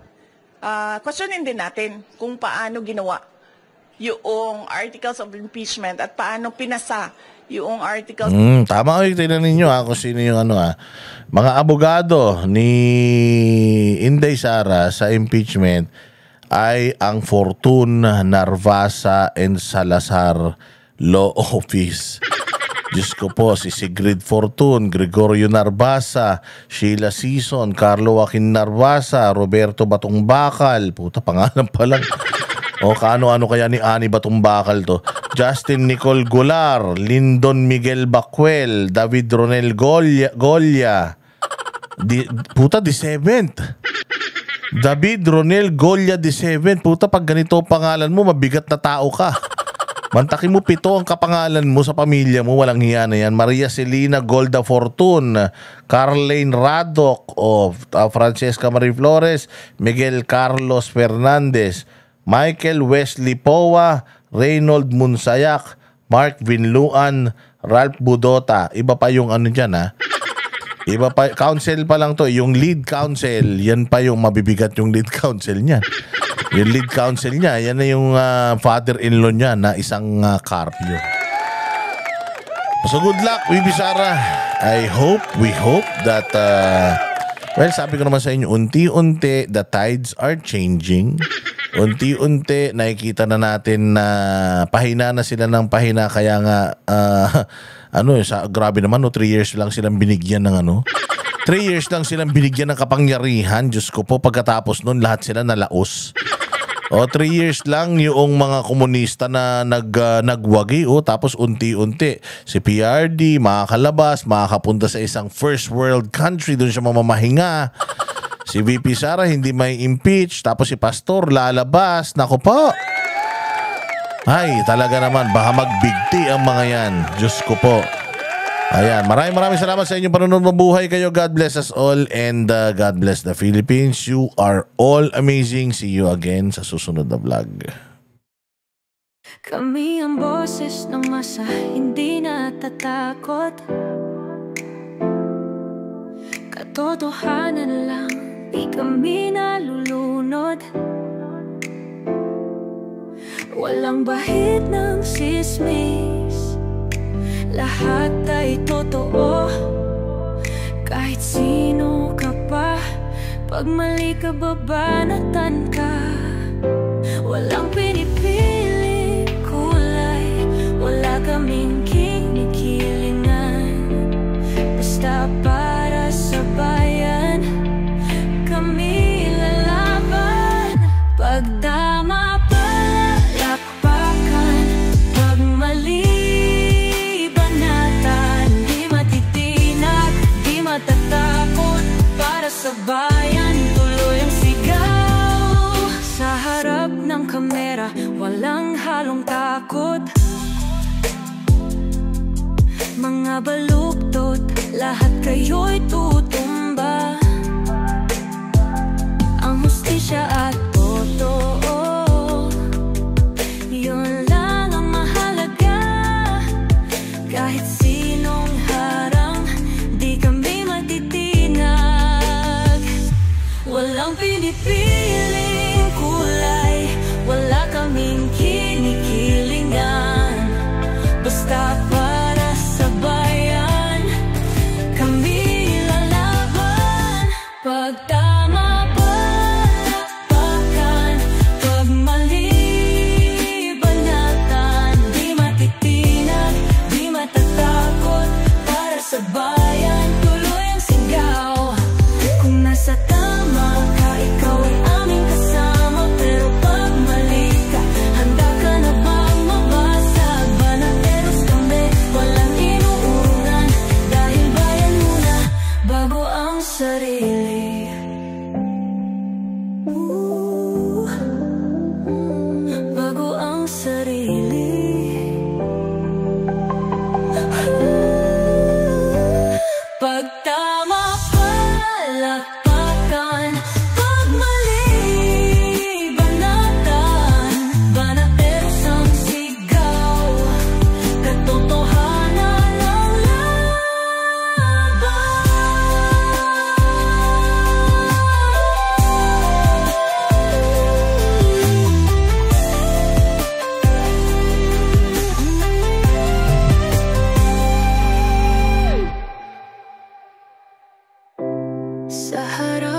Speaker 13: questionin din natin kung paano ginawa yung articles of impeachment at paano pinasa yung articles.
Speaker 2: Tama ko, tingnan ninyo kung sino yung mga abogado ni Inday Sara sa impeachment ay ang Fortune, Narvasa and Salazar Law Office. Diyos ko po, si Sigrid Fortune, Gregorio Narvasa, Sheila Sison, Carlo Joaquin Narvasa, Roberto Batong Bakal, puta pangalan pa lang. O kaano-ano kaya ni Ani Batong Bakal to? Justin Nicole Golar, Lyndon Miguel Bacuel, David Ronel Golia. Puta, the 7th. David Ronel Golia the 7th. Puta, pag ganito pangalan mo, mabigat na tao ka. Mantakin mo 7 ang kapangalan mo sa pamilya mo, walang hiya na yan. Maria Celina Golda Fortun, Carlene Radok, Francesca Marie Flores, Miguel Carlos Fernandez, Michael Wesley Powa, Reynold Munsayak, Mark Vinluan, Ralph Budota. Iba pa yung dyan Iba pa, counsel pa lang to. Yung lead counsel, yan pa yung mabibigat yung lead counsel niya. Yung lead counsel niya, yan na yung father-in-law niya na isang Carpio. So good luck, Bibi Sara. We hope that, well, sabi ko naman sa inyo, unti-unti, the tides are changing. Unti-unti, nakikita na natin na pahina na sila ng pahina. Kaya nga, grabe naman, 3 years lang silang binigyan ng 3 years lang silang binigyan ng kapangyarihan. Diyos ko po, pagkatapos nun, lahat sila nalaos. 3 years lang yung mga komunista na nagwagi. Tapos unti-unti, si PRD, makakalabas, makakapunta sa isang first world country, doon siya mamamahinga. Si VP Sara hindi may impeach, tapos si Pastor lalabas. Naku po. Ay, talaga naman, baka magbigti ang mga yan. Diyos ko po. Ayan, maraming salamat sa inyong panonood. Mabuhay kayo. God bless us all and God bless the Philippines. You are all amazing. See you again sa susunod na vlog.
Speaker 14: Kami ang boses ng masa, hindi natatakot. Katotohanan lang, di kami nalulunod. Walang bahid ng sismis, lahat ay totoo. Kahit sino ka pa, pag mali ka babanatan ka. Walang pinipili kulay, wala kaming kinikilingan. Basta para sa bayan, kami lalaban. Pagdama palakpakan, pag mali banatan. Di matitinag, di matatakot, para sa bayan tuloy ang sigaw. Sa harap ng kamera, walang halong takot. Mga baluktot, lahat kayo'y tutumba. Ang hustisya at totoo, yun lang ang mahalaga. Kahit sinong harang, di kami matitinag. Walang pinipiling kulay, wala kaming kinikilingan. Basta para sa bayan, kami lalaban. Sa harap